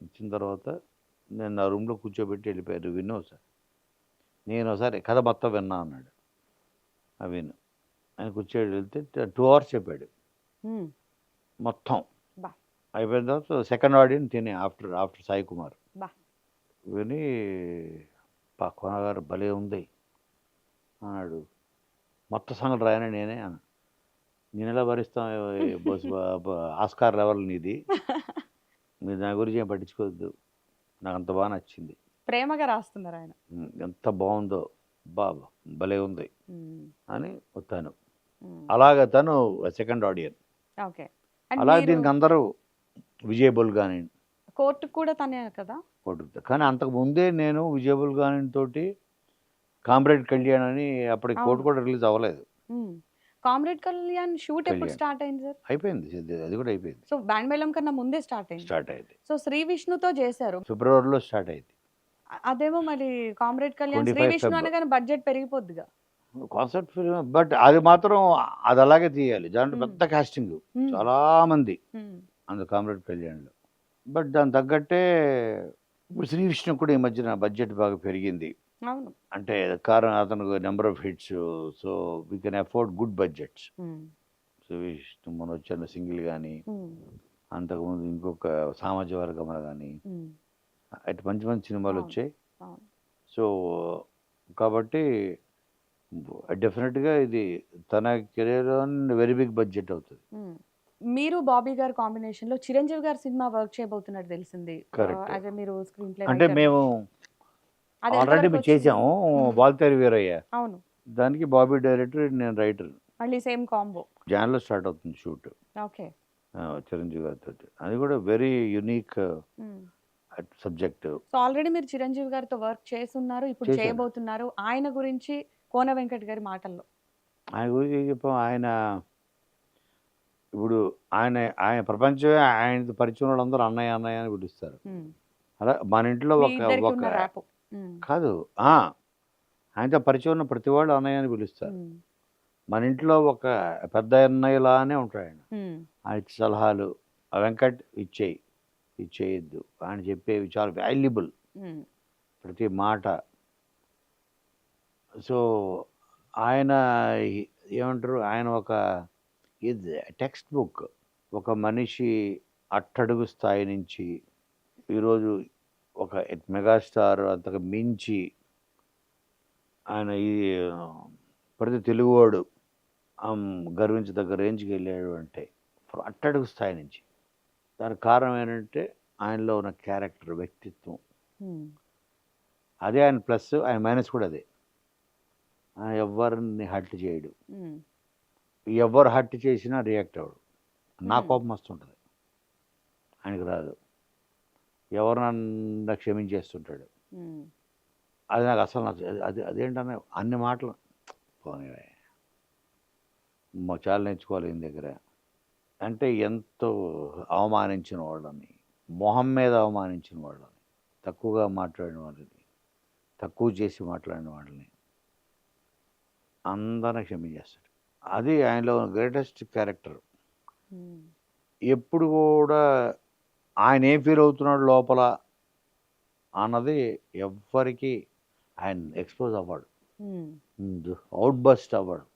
వచ్చిన తర్వాత నేను నా రూమ్లో కూర్చోబెట్టి వెళ్ళిపోయారు. విన్నావు సార్, నేను ఒకసారి కథ మొత్తం విన్నా అన్నాడు. విను ఆయన కూర్చోడు. వెళ్తే 2 hours చెప్పాడు ఉమ్, మొత్తం. బా. అయిపోయిన తర్వాత సెకండ్ ఆడియన్ తినే ఆఫ్టర్ సాయి కుమార్. బా. విని కొనగారు భలే ఉంది అన్నాడు. మొత్తం సంగతి రాయనే నేనే అన్న. నేను ఎలా భరిస్తాం బోస్ ఆస్కార్ లెవెల్ నీది, మీరు నా గురించి ఏం పట్టించుకోవద్దు, నాకు అంత బాగా నచ్చింది, ప్రేమగా రాస్తున్నారు ఆయన. ఎంత బాగుందో బాబా, భలే ఉంది ఉమ్, అని వస్తాను. ఉమ్, అలాగ తను సెకండ్ ఆడియన్. ఓకే. అలాగే దీనికి అందరూ విజయబుల్ కానీ కోర్టు కూడా తనే కదా. కొడుతుంది. కానీ అంతకు ముందే నేను విజయబుల్ కానీ తోటి కామ్రేడ్ కళ్యాణ్ అని అప్పటికి కోర్టు అవును. కూడా రిలీజ్ అవ్వలేదు. ఉమ్. కామ్రేడ్ కళ్యాణ్ షూట్ ఎప్పుడు కళ్యాణ్. స్టార్ట్ అయింది సార్? అయిపోయింది, అది కూడా అయిపోయింది. సో బ్యాండ్ మేళం కన్నా ముందే స్టార్ట్ అయింది. స్టార్ట్ అయింది, సో శ్రీ విష్ణుతో చేశారు. ఫిబ్రవరిలో స్టార్ట్ అయింది. అదేమో మరి కామ్రేడ్ కళ్యాణ్ 25 శ్రీ విష్ణు Feb. అనగానే బడ్జెట్ పెరిగిపోద్దిగా. కాన్సెప్ట్ ఫిల్మ్, బట్ అది మాత్రం అది అలాగే తీయాలి. దాంట్లో మ్మ్. పెద్ద కాస్టింగ్, మ్మ్. చాలా మంది ఉమ్, అందులో కామ్రేడ్ కళ్యాణ్లో. బట్ దాని తగ్గట్టే ఇప్పుడు శ్రీ విష్ణు కూడా ఈ మధ్యన బడ్జెట్ బాగా పెరిగింది. అవును. అంటే కారణం అతనికి number of hits, so we can afford good budgets. Um, Sree Vishnu మన వచ్చిన సింగిల్ కానీ, ఉమ్, అంతకుముందు ఇంకొక సామాజిక వర్గం కానీ, ఉమ్, అటు మంచి మంచి సినిమాలు అవును. వచ్చాయి. అవును. సో కాబట్టి డెఫినెట్గా ఇది తన కెరీర్లో వెరీ బిగ్ బడ్జెట్ అవుతుంది. ఉమ్. మీరు బాబీ గారి కాంబినేషన్ లో చిరంజీవి గారి సినిమా వర్క్ చేయబోతున్నట్టు తెలిసింది. Correct. అదే మీరు స్క్రీన్ ప్లే అంటే మేము అది ఆల్రెడీ ఎంతవరకు మేము వచ్చింది? చేసాము వాల్తేరు వీరయ్య, అవును. దానికి బాబీ డైరెక్టర్, నేను రైటర్. మళ్ళీ సేమ్ కాంబో. జాన్లో స్టార్ట్ అవుతుంది షూట్ ఓకే. చిరంజీవి గారితో. అది కూడా very unique subject. So already మీరు చిరంజీవి గారితో వర్క్ చేస్తున్నారు, ఇప్పుడు చేశాను. చేయబోతున్నారు. ఆయన గురించి కోన వెంకట్ గారి మాటల్లో. ఆయన గురించి ఏం చెప్పాం, ఆయన ఇప్పుడు ఆయన ప్రపంచమే ఆయన పరిచయం వాళ్ళందరూ అన్నయ్య అన్నయ్య అని పిలుస్తారు. ఉమ్. అలా మన ఇంట్లో మీ ఒక ఇద్దరికి ఉన్న ఒక ర్యాప్. కాదు, ఆయనతో పరిచయం ఉన్న ప్రతి వాళ్ళు అన్నయ్య అని పిలుస్తారు. మన ఇంట్లో ఒక పెద్ద అన్నయ్యలానే ఉంటాడు ఆయన. ఆయన ఇచ్చే సలహాలు, ఆ వెంకట్ ఇచ్చేయద్దు, ఆయన చెప్పేవి చాలా వాల్యుబుల్ ప్రతి మాట. సో ఆయన ఏమంటారు, ఆయన ఒక ఇది టెక్స్ట్ బుక్. ఒక మనిషి అట్టడుగు స్థాయి నుంచి ఈరోజు ఒక మెగాస్టార్ అంతకు మించి ఆయన ఈ ప్రతి తెలుగువాడు గర్వించదగ్గ రేంజ్కి వెళ్ళాడు అంటే అట్టడుగు స్థాయి నుంచి. దానికి కారణం ఏంటంటే ఆయనలో ఉన్న క్యారెక్టర్, వ్యక్తిత్వం. అదే ఆయన ప్లస్, ఆయన మైనస్ కూడా అదే. ఆయన ఎవరిని హర్ట్ చేయడు. ఎవరు హర్ట్ చేసినా రియాక్ట్ అవ్వడు. నా మ్మ్. కోపం వస్తుంటుంది, ఆయనకు రాదు. ఎవరు నన్ను క్షమించేస్తుంటాడు. మ్మ్. అది నాకు అసలు నచ్చదు. అదేంటన్నా అన్ని మాటలు పోనీవే, చాలా నేర్చుకోవాలి ఈయన దగ్గర. అంటే ఎంతో అవమానించిన వాళ్ళని, మొహం మీద అవమానించిన వాళ్ళని, తక్కువగా మాట్లాడిన వాళ్ళని, తక్కువ చేసి మాట్లాడిన వాళ్ళని అందరిని క్షమించేస్తాడు. అది ఆయనలో గ్రేటెస్ట్ క్యారెక్టర్. మ్మ్. ఎప్పుడు కూడా ఆయన ఏం ఫీల్ అవుతున్నాడు లోపల అన్నది ఎవ్వరికి ఆయన ఎక్స్పోజ్ అవ్వడు, మ్మ్. అవుట్ బస్ట్ అవ్వడు.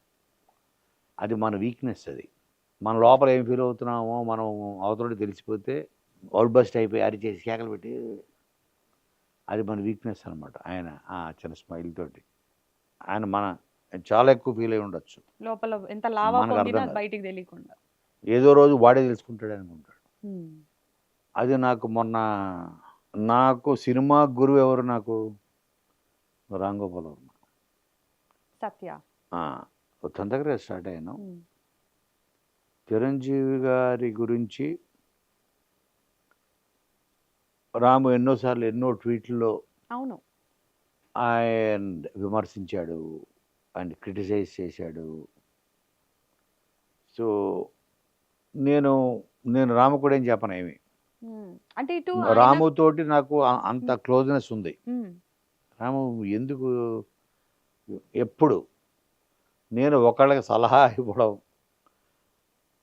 అది మన వీక్నెస్. అది మన లోపల ఏం ఫీల్ అవుతున్నామో మనం అవతలకి తెలిసిపోతే అవుట్ బస్ట్ అయిపోయి అరిచేసి కేకలు పెట్టి, అది మన వీక్నెస్ అనమాట. ఆయన ఆ చిన్న స్మైల్ తోటి ఆయన చాలా ఎక్కువ ఫీల్ అయి ఉండొచ్చు. లోపల ఎంత లావా మనకు పొంగినా అర్థం అది కాదు. బయటికి తెలియకుండా. ఏదో రోజు వాడే తెలుసుకుంటాడు అనుకుంటాడు. మ్మ్. అది నాకు సినిమా గురువు ఎవరు? నాకు రామ్ గోపాల్ వర్మ. సత్య. తన దగ్గర స్టార్ట్ అయ్యాను. మ్మ్. చిరంజీవి గారి గురించి రాము ఎన్నోసార్లు ఎన్నో ట్వీట్లలో అవును. ఆయన విమర్శించాడు, ఆయన క్రిటిసైజ్ చేశాడు. సో నేను రాము కూడా ఏం చెప్పను ఏమి. మ్మ్. అంటే ఇటు రాముతోటి నాకు అంత క్లోజ్నెస్ ఉంది. మ్మ్. రాము ఎందుకు ఎప్పుడు నేను ఒకళ్ళకి సలహా ఇవ్వడం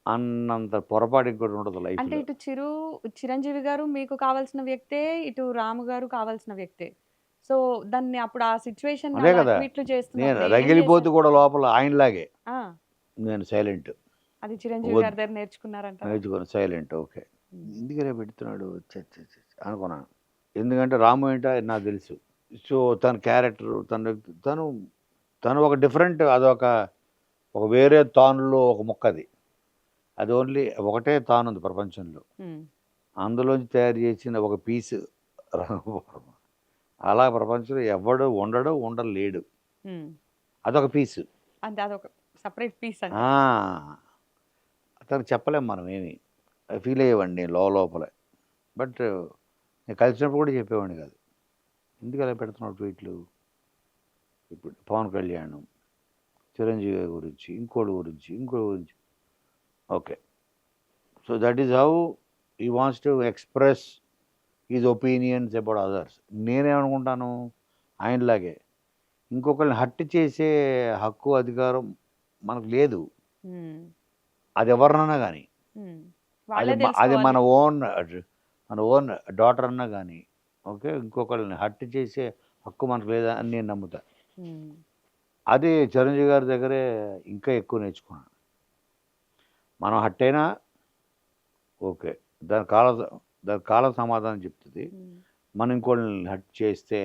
అన్నంత పొరపాటు ఇంకోటి ఉండదు అంటే లైఫ్లో. ఇటు చిరంజీవి గారు మీకు కావాల్సిన వ్యక్తే, ఇటు రాము గారు కావాల్సిన వ్యక్తే. సో దాన్ని అప్పుడు ఆ సిచ్యువేషన్ అదే కదా, ట్వీట్లు నేను చేస్తున్నప్పుడు ఏం రగిలిపోతూ చేశారు? కూడా లోపల ఆయనలాగే ఆ, నేను సైలెంట్. అది చిరంజీవి గారి దగ్గర నేర్చుకున్నారంట. నేర్చుకొని సైలెంట్. ఓకే, ఎందుకనే పెడుతున్నాడు అనుకున్నాను. ఎందుకంటే రాము ఏంటో నాకు తెలుసు. సో తన క్యారెక్టర్, తను ఒక డిఫరెంట్, అదొక వేరే తానులో ఒక ముక్క. అది ఓన్లీ ఒకటే తాను ఉంది ప్రపంచంలో, అందులోంచి తయారు చేసిన ఒక పీస్ రామవర్మ. అలా ప్రపంచంలో ఎవడు ఉండలేడు. అదొక పీసు. అంటే అదొక సపరేట్ పీస్ అండి. అతను చెప్పలేం మనం ఏమి. ఫీల్ అయ్యేవాడిని నేను లోపలే. బట్ నేను కలిసినప్పుడు కూడా చెప్పేవాడిని కాదు, ఎందుకు అలా పెడుతున్నావు ట్వీట్లు. ఇప్పుడు పవన్ కళ్యాణ్, చిరంజీవి గారి గురించి, ఇంకోటి గురించి. Okay, so that is how he wants to express his opinions about others. నేనేమనుకుంటాను, ఆయనలాగే ఇంకొకరిని హర్ట్ చేసే హక్కు, అధికారం మనకు లేదు. అది ఎవరినన్నా కానీ, అది మన ఓన్ డాటర్ అన్నా కానీ, ఓకే, ఇంకొకరిని హర్ట్ చేసే హక్కు మనకు లేదా అని నేను నమ్ముతా. అది చిరంజీవి గారి దగ్గరే ఇంకా ఎక్కువ నేర్చుకున్నాను. మనం హర్ట్ అయినా ఓకే, దాని కాల సమాధానం చెప్తుంది. మనం ఇంకోళ్ళని హర్ట్ చేస్తే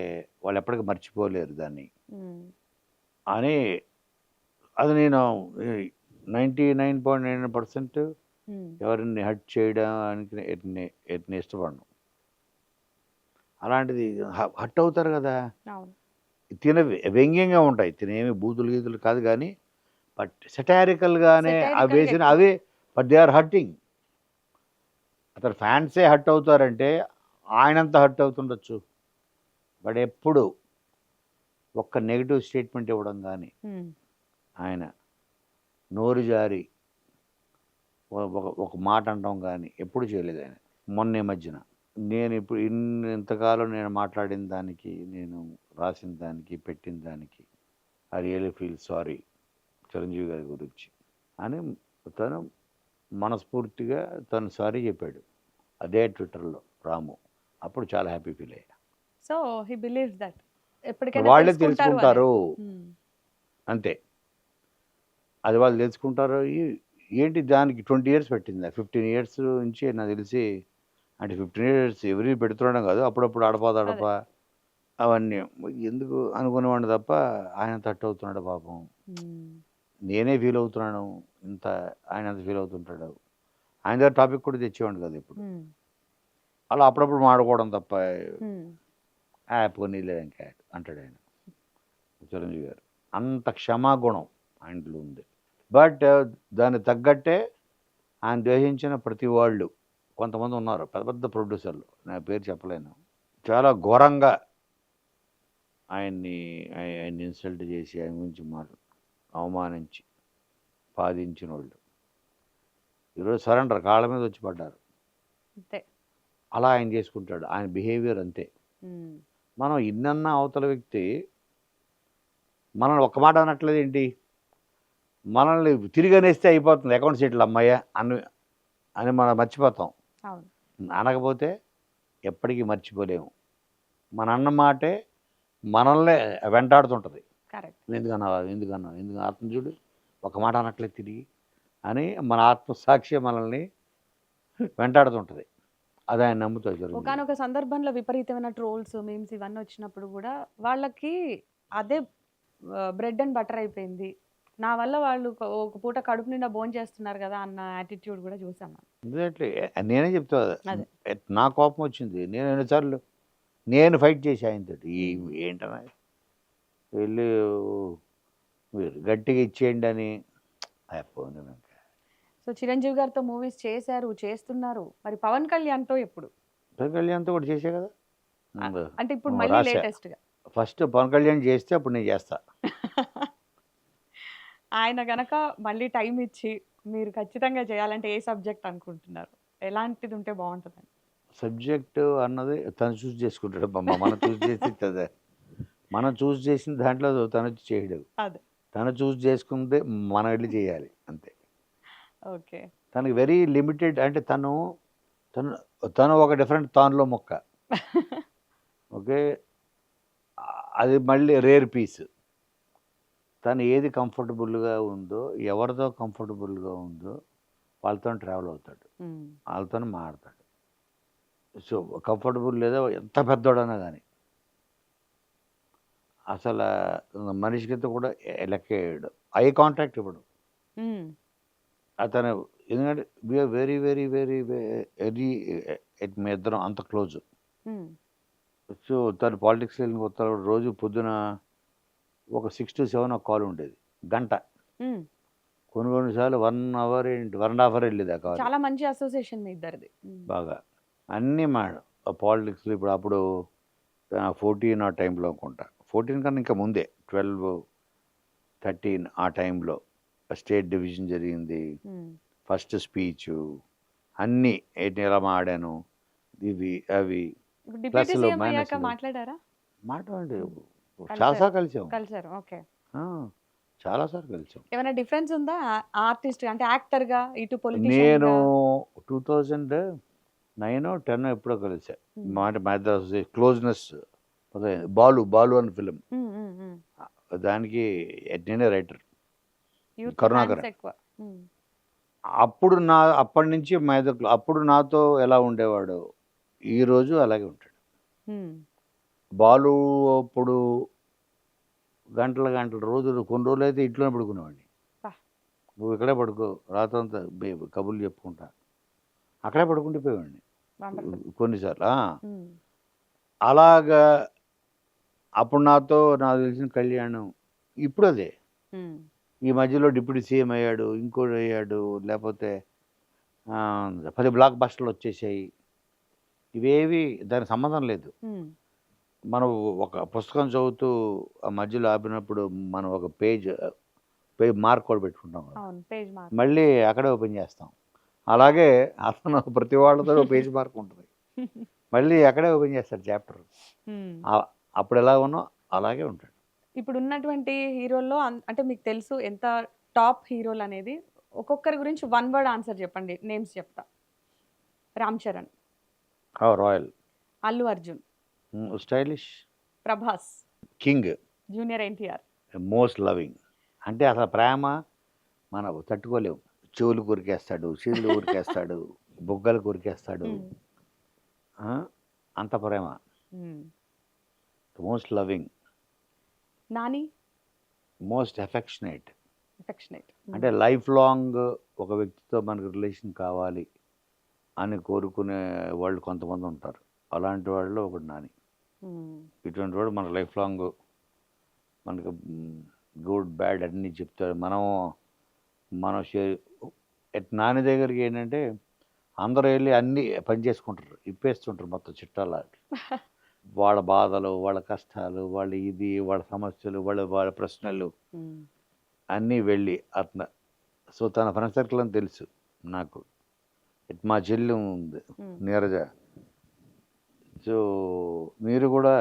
వాళ్ళు ఎప్పటికీ మర్చిపోలేరు దాన్ని అని. అది నేను 99.99% ఎవరిని హర్ట్ చేయడానికి ఇష్టపడను. అలాంటిది హర్ట్ అవుతారు కదా, వ్యంగ్యంగా ఉంటాయి, తినేమి బూతులు గీతులు కాదు కానీ, బట్ సెటారికల్గానే వేసిన అవే. But they are hurting. అతను ఫ్యాన్సే హర్ట్ అవుతారంటే ఆయనంత హర్ట్ అవుతుండొచ్చు. బట్ ఎప్పుడు ఒక్క నెగిటివ్ స్టేట్మెంట్ ఇవ్వడం కానీ, ఆయన నోరు జారి ఒక మాట అనడం కానీ ఎప్పుడు చేయలేదు ఆయన. మొన్న మధ్యన నేను ఇప్పుడు ఇంతకాలం నేను మాట్లాడిన దానికి, నేను రాసిన దానికి, పెట్టిన దానికి I really feel sorry Chiranjeevi గారి గురించి అని తను మనస్ఫూర్తిగా తను సారీ చెప్పాడు అదే ట్విట్టర్లో రాము. అప్పుడు చాలా హ్యాపీ ఫీల్ అయ్యా. సో హీ బిలీవ్స్ దట్ ఎప్పటికైనా వాళ్ళే తెలుసుకుంటారు తెలుసుకుంటారు అని. అంతే, అది వాళ్ళు తెలుసుకుంటారు. ఏంటి దానికి 20 years పట్టింది, 15 years నుంచి నాకు తెలిసి. అంటే 15 years ఎవరి పెడుతున్నాడం కాదు, అప్పుడప్పుడు అడప అవన్నీ ఎందుకు అనుకునేవాడిని తప్ప, ఆయన తట్టు అవుతున్నాడు పాపం. నేనే ఫీల్ అవుతున్నాను ఇంత, ఆయన అంత ఫీల్ అవుతుంటాడు. ఆయన దగ్గర టాపిక్ కూడా తెచ్చేవాడిని కదా ఇప్పుడు. అలా అప్పుడప్పుడు మాడుకోవడం తప్ప పోనీ లేదు ఇంకా అంటాడు ఆయన. చిరంజీవి గారు అంత క్షమాగుణం ఆయనలో ఉంది. బట్ దానికి తగ్గట్టే ఆయన ద్వేషించిన ప్రతి వాళ్ళు కొంతమంది ఉన్నారు, పెద్ద పెద్ద ప్రొడ్యూసర్లు, నా పేరు చెప్పలేను, చాలా ఘోరంగా ఆయన్ని ఇన్సల్ట్ చేసి ఆయన గురించి అవమానించి బాధించిన వాళ్ళు ఈరోజు సరెండర్ కాళ్ళ మీద వచ్చి పడ్డారు. అంతే. అలా ఆయన చేసుకుంటాడు, ఆయన బిహేవియర్ అంతే. మనం ఇన్నన్నా అవతల వ్యక్తి మనల్ని ఒక్క మాట అనట్లేదు ఏంటి, మనల్ని తిరిగి అనేస్తే అయిపోతుంది అకౌంట్ సీట్లు అమ్మాయ అని మనం మర్చిపోతాం. అనకపోతే ఎప్పటికీ మర్చిపోలేము. మన అన్న మాటే మనల్నే వెంటాడుతుంటుంది. ఎందుకన్నా ఆత్మ చూడు ఒక మాట అనట్లేదు తిరిగి అని మన ఆత్మసాక్షి మనల్ని వెంటాడుతుంటుంది. అది ఆయన నమ్ముతారు. ఒకనొక సందర్భంలో విపరీతమైన ట్రోల్స్, మీమ్స్ ఇవన్నీ వచ్చినప్పుడు కూడా వాళ్ళకి అదే బ్రెడ్ అండ్ బటర్ అయిపోయింది. నా వల్ల వాళ్ళు ఒక పూట కడుపు నిండా భోజనం చేస్తున్నారు కదా అన్న యాటిట్యూడ్ కూడా చూసాం. నేనే చెప్తా, నా కోపం వచ్చింది. నేను ఎన్నిసార్లు నేను ఫైట్ చేసి ఆయనతోటి ఏంటన్నా వెళ్ళి మీరు గట్టిగా ఇచ్చేయండి అని. సో చిరంజీవి గారితో మూవీస్ చేశారు, చేస్తున్నారు. మరి పవన్ కళ్యాణ్తో ఎప్పుడు? పవన్ కళ్యాణ్తో కూడా చేసే కదా. అంటే ఇప్పుడు మళ్ళీ లేటెస్ట్గా ఫస్ట్ పవన్ కళ్యాణ్ చేస్తే అప్పుడు నేను చేస్తా. ఆయన గనక మళ్ళీ టైం ఇచ్చి మీరు ఖచ్చితంగా చేయాలంటే ఏ సబ్జెక్ట్ అనుకుంటున్నారు? ఎలాంటిది ఉంటే బాగుంటుందని? సబ్జెక్టు అన్నది తను చూస్ చేసుకుంటాడు. మనం చూస్ చేసి మనం చూస్ చేసిన దాంట్లో తను చేయడు. తను చూస్ చేసుకుంటే మనం వెళ్ళి చేయాలి అంతే. ఓకే. తనకి వెరీ లిమిటెడ్, అంటే తను తను ఒక డిఫరెంట్ తాన్లో మొక్క. ఓకే, అది మళ్ళీ రేర్ పీస్. తను ఏది కంఫర్టబుల్గా ఉందో, ఎవరితో కంఫర్టబుల్గా ఉందో వాళ్ళతో ట్రావెల్ అవుతాడు, వాళ్ళతో మాడతాడు. సో కంఫర్టబుల్ లేదా ఎంత పెద్దోడన్నా కానీ అసలు మనిషికితో కూడా లెక్కేయడు, ఐ కాంటాక్ట్ ఇవ్వడు అతను. ఎందుకంటే we are very very very very మీ ఇద్దరం అంత క్లోజ్. సో తను పాలిటిక్స్ వెళ్ళిన కొత్త రోజు పొద్దున ఒక 6 to 7 ఒక కాల్ ఉండేది, గంట. కొన్నిసార్లు 1 hour 1.5 hour వెళ్ళేది ఆ కాల్. చాలా మంచి అసోసియేషన్ మీ ఇద్దరిది. బాగా అన్నీ పాలిటిక్స్లో. ఇప్పుడు అప్పుడు 14 ఆ టైంలో అనుకుంటా, 14 కన్నా ఇంకా ముందే 12, 13 ఆ టైంలో స్టేట్ డివిజన్ జరిగింది, ఫస్ట్ స్పీచ్ అన్నీ ఎలా మాడాను, ఇవి అవి. మాట్లాడారా? మాట్లాడి చాలాసార్లు కలిసారు. ఓకే. చాలాసార్లు కలిసాం. ఏమైనా డిఫరెన్స్ ఉందా ఆర్టిస్ట్ అంటే యాక్టర్ గా ఇటు పొలిటిషియన్? నేను 2009 10 ఎప్పుడో కలిసా. మా ఇద్దరు క్లోజ్నెస్. బాలు అని ఫిలిం, దానికి నేనే రైటర్, కరుణాకర్. అప్పటి నుంచి మా ఇద్దరు, అప్పుడు నాతో ఎలా ఉండేవాడు ఈరోజు అలాగే ఉంటాడు. బాలు అప్పుడు గంటల రోజులు, కొన్ని రోజులు అయితే ఇంట్లోనే పడుకునేవాడిని. నువ్వు ఇక్కడే పడుకో, రాత్రంతా కబుర్లు చెప్పుకుంటా అక్కడే పడుకుండిపోయేవాడిని కొన్నిసార్లు. అలాగా అప్పుడు నాకు తెలిసిన కళ్యాణం ఇప్పుడు అదే. ఈ మధ్యలో డిప్యూటీ సీఎం అయ్యాడు, ఇంకోటి అయ్యాడు, లేకపోతే 10 బ్లాక్ బస్టర్లు వచ్చేసాయి. ఇవేవి దానికి సంబంధం లేదు. మనం ఒక పుస్తకం చదువుతూ ఆ మధ్యలో ఆపినప్పుడు మనం ఒక పేజ్ మార్క్ కూడా పెట్టుకుంటాం, మళ్ళీ అక్కడే ఓపెన్ చేస్తాం. అలాగే అతను ప్రతి వాళ్ళతో పేజ్ మార్క్ ఉంటుంది, మళ్ళీ అక్కడే ఓపెన్ చేస్తాడు చాప్టర్. అప్పుడు ఎలా ఉన్నో అలాగే ఉంటాడు. ఇప్పుడు ఉన్నటువంటి హీరోల్లో అంటే మీకు తెలుసు ఎంత టాప్ హీరోలు అనేది, ఒక్కొక్కరి గురించి 1 word ఆన్సర్ చెప్పండి, నేమ్స్ చెప్తా. Ram Charan, royal. Allu Arjun, stylish. Prabhas, king. Junior NTR, most loving. అంటే అసలు ప్రేమ మనం తట్టుకోలేము. చెవులు కొరికేస్తాడు, చీళ్ళు కొరికేస్తాడు, బుగ్గలు కొరికేస్తాడు, అంత ప్రేమ. Most loving. Nani, most affectionate. అంటే లైఫ్ లాంగ్ ఒక వ్యక్తితో మనకు రిలేషన్ కావాలి అని కోరుకునే వాళ్ళు కొంతమంది ఉంటారు. అలాంటి వాళ్ళు ఒకటి నాని. ఇటువంటి వాడు మన లైఫ్ లాంగ్ మనకు గుడ్ బ్యాడ్ అన్నీ చెప్తాడు. మనం మనం నాని దగ్గరికి ఏంటంటే అందరూ వెళ్ళి అన్నీ పని చేసుకుంటారు, ఇప్పేస్తుంటారు మొత్తం చిట్టాలా. వాళ్ళ బాధలు, వాళ్ళ కష్టాలు, వాళ్ళ ఇది, వాళ్ళ సమస్యలు, వాళ్ళ ప్రశ్నలు అన్నీ వెళ్ళి అట్లా. సో తన ఫ్రెండ్ సర్కిల్ అని తెలుసు నాకు. మా చెల్లి ఉంది నీరజ. సో మీరు కూడా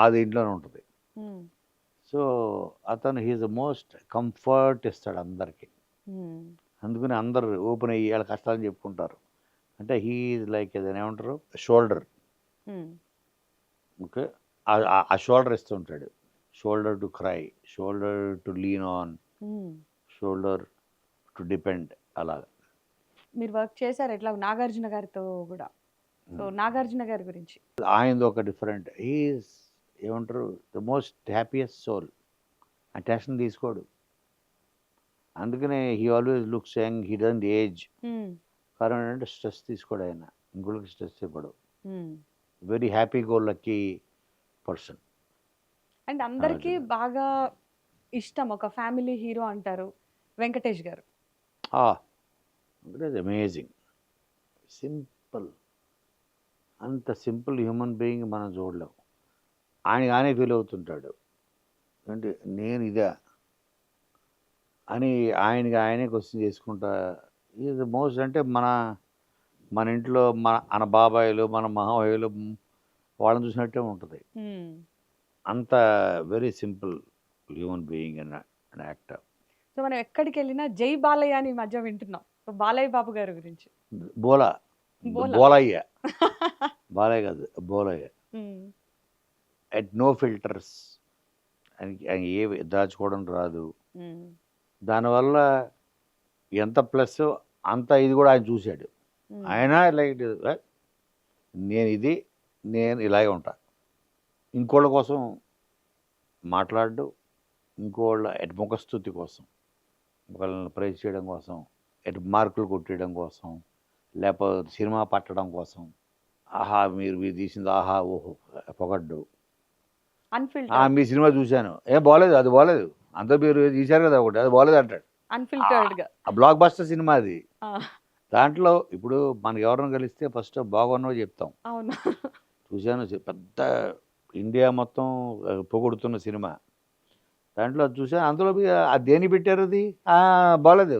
ఆ దీంట్లోనే ఉంటుంది. సో అతను హీజ్ మోస్ట్ కంఫర్ట్ ఇస్తాడు అందరికీ. అందుకని అందరు ఓపెన్ అయ్యి వాళ్ళ కష్టాలు చెప్పుకుంటారు. అంటే హీఈ్ లైక్ ఏదైనా ఏమంటారు, షోల్డర్. ఓకే, ఆ షోల్డర్ ఇస్తుంటాడు. Shoulder to cry, shoulder to lean on, shoulder to depend. అలాగా మీరు వర్క్ చేశారు ఎట్లా నాగార్జున గారితో కూడా. సో నాగార్జున గారి గురించి ఆయనది ఒక డిఫరెంట్. హీఈస్ ఏమంటారు ద మోస్ట్ హ్యాపీయెస్ట్ సోల్. ఆ టెన్షన్ తీసుకోడు. అందుకనే he always looks young, he doesn't age. కారణం ఏంటంటే స్ట్రెస్ తీసుకోడు ఆయన, ఇంకోళ్ళకి స్ట్రెస్ ఇవ్వడు. Very happy go lucky person. And అందరికీ బాగా ఇష్టం ఒక ఫ్యామిలీ హీరో అంటారు వెంకటేష్ గారు. Amazing simple. అంత సింపుల్ హ్యూమన్ బీయింగ్ మనం చూడలేం. ఆయనే ఫీల్ అవుతుంటాడు అంటే నేను ఇదా అని ఆయనే క్వశ్చన్ చేసుకుంటా. ఈజ్ మోస్ట్ అంటే మన ఇంట్లో మన బాబాయిలు, మన మహాబాయిలు వాళ్ళని చూసినట్టే ఉంటుంది. అంత very simple human being and actor. So మనం ఎక్కడికి వెళ్ళినా జై బాలయ్య అని ఈ మధ్య వింటున్నాం. సో బాలయ్య బాబు గారి గురించి. బోలయ్య బాలయ్య కాదు, బోలయ్య. At no filters. ఆయన ఏవి దాచుకోవడం రాదు. దానివల్ల ఎంత ప్లస్ అంత ఇది కూడా ఆయన చూశాడు. ఆయన లైక్ నేను ఇలాగే ఉంటా. ఇంకోళ్ళ కోసం మాట్లాడు, ఇంకోళ్ళ ముఖస్థుతి కోసం, వాళ్ళని ప్రైజ్ చేయడం కోసం, మార్కులు కొట్టేయడం కోసం, లేకపోతే సినిమా పట్టడం కోసం, ఆహా మీరు తీసింది ఆహా ఓహో పొగడ్డు. మీ సినిమా చూశాను, ఏం బాగోలేదు, అది బాగోలేదు, అంతా మీరు తీశారు కదా ఒకటి, అది బాగోలేదు అంటాడు. ఆ బ్లాక్ బస్టర్ సినిమా అది. దాంట్లో ఇప్పుడు మనకి ఎవరైనా కలిస్తే ఫస్ట్ బాగున్నావు చెప్తాం. చూశాను, పెద్ద ఇండియా మొత్తం పొగుడుతున్న సినిమా. దాంట్లో అది చూసాను, అందులో అది దేని పెట్టారు, అది బాగోలేదు,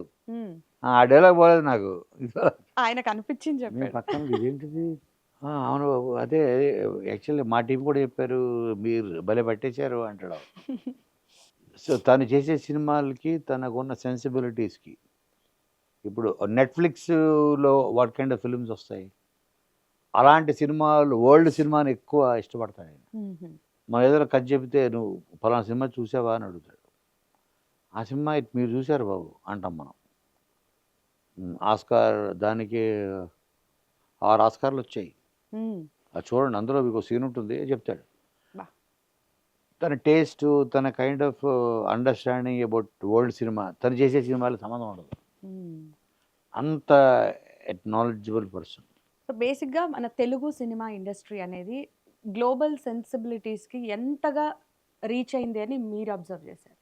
ఆ డైలాగ్ బాగోలేదు నాకు. ఆయనకు అనిపించింది పక్కన ఇదేంటిది, అవును బాబు అదే యాక్చువల్లీ మా టీం కూడా చెప్పారు, మీరు భలే పట్టేశారు అంటాడు. సో తను చేసే సినిమాలకి తనకున్న సెన్సిబిలిటీస్కి, ఇప్పుడు నెట్ఫ్లిక్స్లో వాట్ కైండ్ ఆఫ్ ఫిల్మ్స్ వస్తాయి, అలాంటి సినిమాలు వరల్డ్ సినిమాని ఎక్కువ ఇష్టపడతాడు ఆయన. మనం ఏదైనా కథ చెబితే నువ్వు ఫలానా సినిమా చూసావా అని అడుగుతాడు. ఆ సినిమా మీరు చూశారు బాబు అంటాం మనం. ఆస్కార్ దానికి 6 ఆస్కార్లు వచ్చాయి, అది చూడండి, అందులో మీకు సీన్ ఉంటుంది చెప్తాడు. తన టేస్ట్, తన kind of understanding about world cinema, తను చేసే సినిమాలకు సంబంధం ఉండదు. అంత నాలెడ్జబుల్ పర్సన్. సో బేసిక్గా మన తెలుగు సినిమా ఇండస్ట్రీ అనేది గ్లోబల్ సెన్సిబిలిటీస్కి ఎంతగా రీచ్ అయింది అని మీరు అబ్జర్వ్ చేశారు?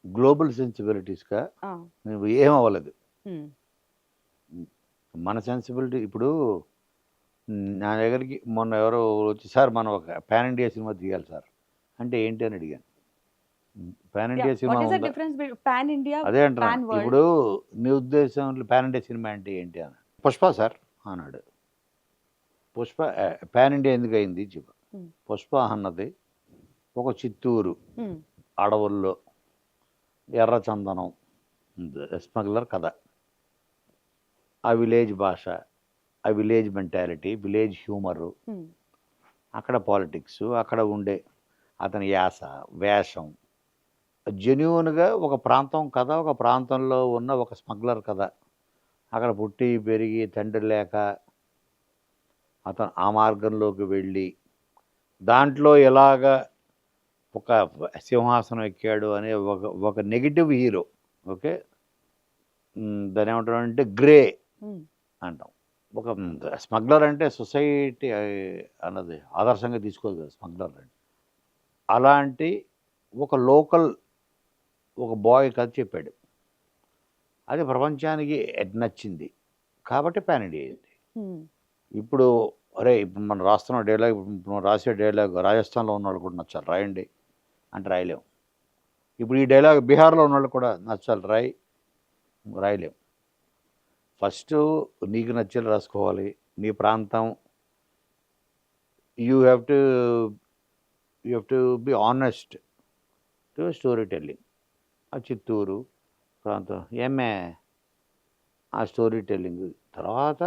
గ్లోబల్ సెన్సిబిలిటీస్గా నువ్వు ఏం అవ్వలేదు. మన సెన్సిబిలిటీ ఇప్పుడు నా దగ్గరికి మొన్న ఎవరో వచ్చి, సార్ మనం ఒక పాన్ ఇండియా సినిమా తీయాలి సార్ అంటే ఏంటి అని అడిగాను. పాన్ ఇండియా సినిమా అదే అంటున్నాను. ఇప్పుడు నీ ఉద్దేశంలో పాన్ ఇండియా సినిమా అంటే ఏంటి అని. పుష్ప సార్ అన్నాడు. పుష్ప పాన్ ఇండియా ఎందుకు అయింది చెప్పు. పుష్ప అన్నది ఒక చిత్తూరు అడవుల్లో ఎర్రచందనం స్మగ్లర్ కథ. ఆ విలేజ్ భాష, ఆ విలేజ్ మెంటాలిటీ, విలేజ్ హ్యూమరు, అక్కడ పాలిటిక్స్, అక్కడ ఉండే అతని యాస, వేషం, జెన్యూన్గా ఒక ప్రాంతం కథ, ఒక ప్రాంతంలో ఉన్న ఒక స్మగ్లర్ కథ. అక్కడ పుట్టి పెరిగి తండ్రి లేక అతను ఆ మార్గంలోకి వెళ్ళి దాంట్లో ఎలాగ ఒక సింహాసనం ఎక్కాడు అనే ఒక నెగిటివ్ హీరో. ఓకే, దాని ఏమంటారంటే గ్రే అంటాం. ఒక స్మగ్లర్ అంటే సొసైటీ అన్నది ఆదర్శంగా తీసుకోదు కదా స్మగ్లర్ అంటే. అలాంటి ఒక లోకల్ ఒక బాయ్ కథ చెప్పాడు. అది ప్రపంచానికి నచ్చింది కాబట్టి పాన్ ఇండియా అయింది. ఇప్పుడు అరే ఇప్పుడు మనం రాస్తున్న డైలాగ్, ఇప్పుడు మనం రాసే డైలాగ్ రాజస్థాన్లో ఉన్న వాళ్ళు కూడా నచ్చాలి, రాయండి అంటే రాయలేం. ఇప్పుడు ఈ డైలాగ్ బీహార్లో ఉన్న వాళ్ళు కూడా నచ్చాలి, రాయలేం. ఫస్ట్ నీకు నచ్చేలా రాసుకోవాలి. నీ ప్రాంతం you have to be honest to story telling. ఆ చిత్తూరు ప్రాంతం ఆ స్టోరీ టెల్లింగ్ తర్వాత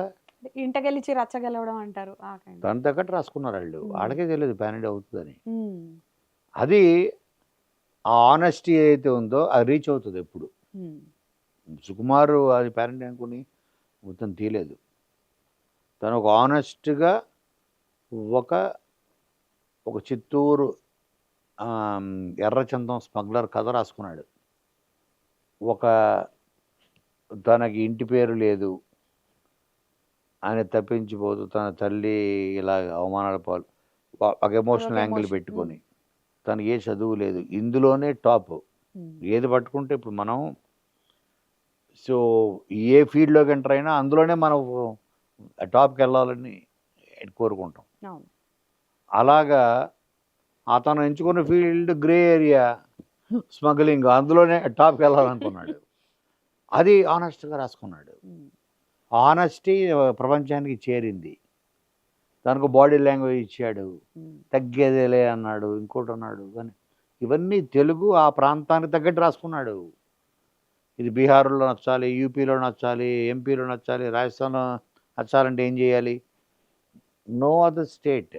ఇంటగెలిచి రచ్చగలవడం అంటారు ఆ kind. దాని తగ్గట్టు రాసుకున్నారు వాళ్ళు. వాళ్ళకే తెలియదు పాన్ ఇండియా అవుతుందని. మ్మ్. అది ఆ ఆనెస్టీ ఏదైతే ఉందో అది రీచ్ అవుతుంది ఎప్పుడు. మ్మ్. సుకుమార్ అది పాన్ ఇండియా అనుకుని మొత్తం తీయలేదు. తను ఒక ఆనెస్ట్గా ఒక చిత్తూరు ఎర్రచందం స్మగ్లర్ కథ రాసుకున్నాడు. తనకి ఇంటి పేరు లేదు, ఆయన తప్పించిపోతూ తన తల్లి ఇలా అవమానాల పాలు, ఒక ఎమోషనల్ యాంగిల్ పెట్టుకొని, తనకి ఏ చదువు లేదు, ఇందులోనే టాప్. ఏది పట్టుకుంటే ఇప్పుడు మనం సో ఏ ఫీల్డ్లోకి ఎంటర్ అయినా అందులోనే మనం టాప్కి వెళ్ళాలని కోరుకుంటాం. అలాగా అతను ఎంచుకున్న ఫీల్డ్ గ్రే ఏరియా స్మగ్లింగ్, అందులోనే టాప్కి వెళ్ళాలనుకున్నాడు. అది ఆనెస్ట్గా రాసుకున్నాడు. ఆనెస్టీ ప్రపంచానికి చేరింది. దానికి బాడీ లాంగ్వేజ్ ఇచ్చాడు, తగ్గేదేలే అన్నాడు, ఇంకోటి అన్నాడు. కానీ ఇవన్నీ తెలుగు ఆ ప్రాంతానికి తగ్గట్టు రాసుకున్నాడు. ఇది బీహార్లో నచ్చాలి, యూపీలో నచ్చాలి, ఎంపీలో నచ్చాలి, రాజస్థాన్లో నచ్చాలంటే ఏం చేయాలి? నో అదర్ స్టేట్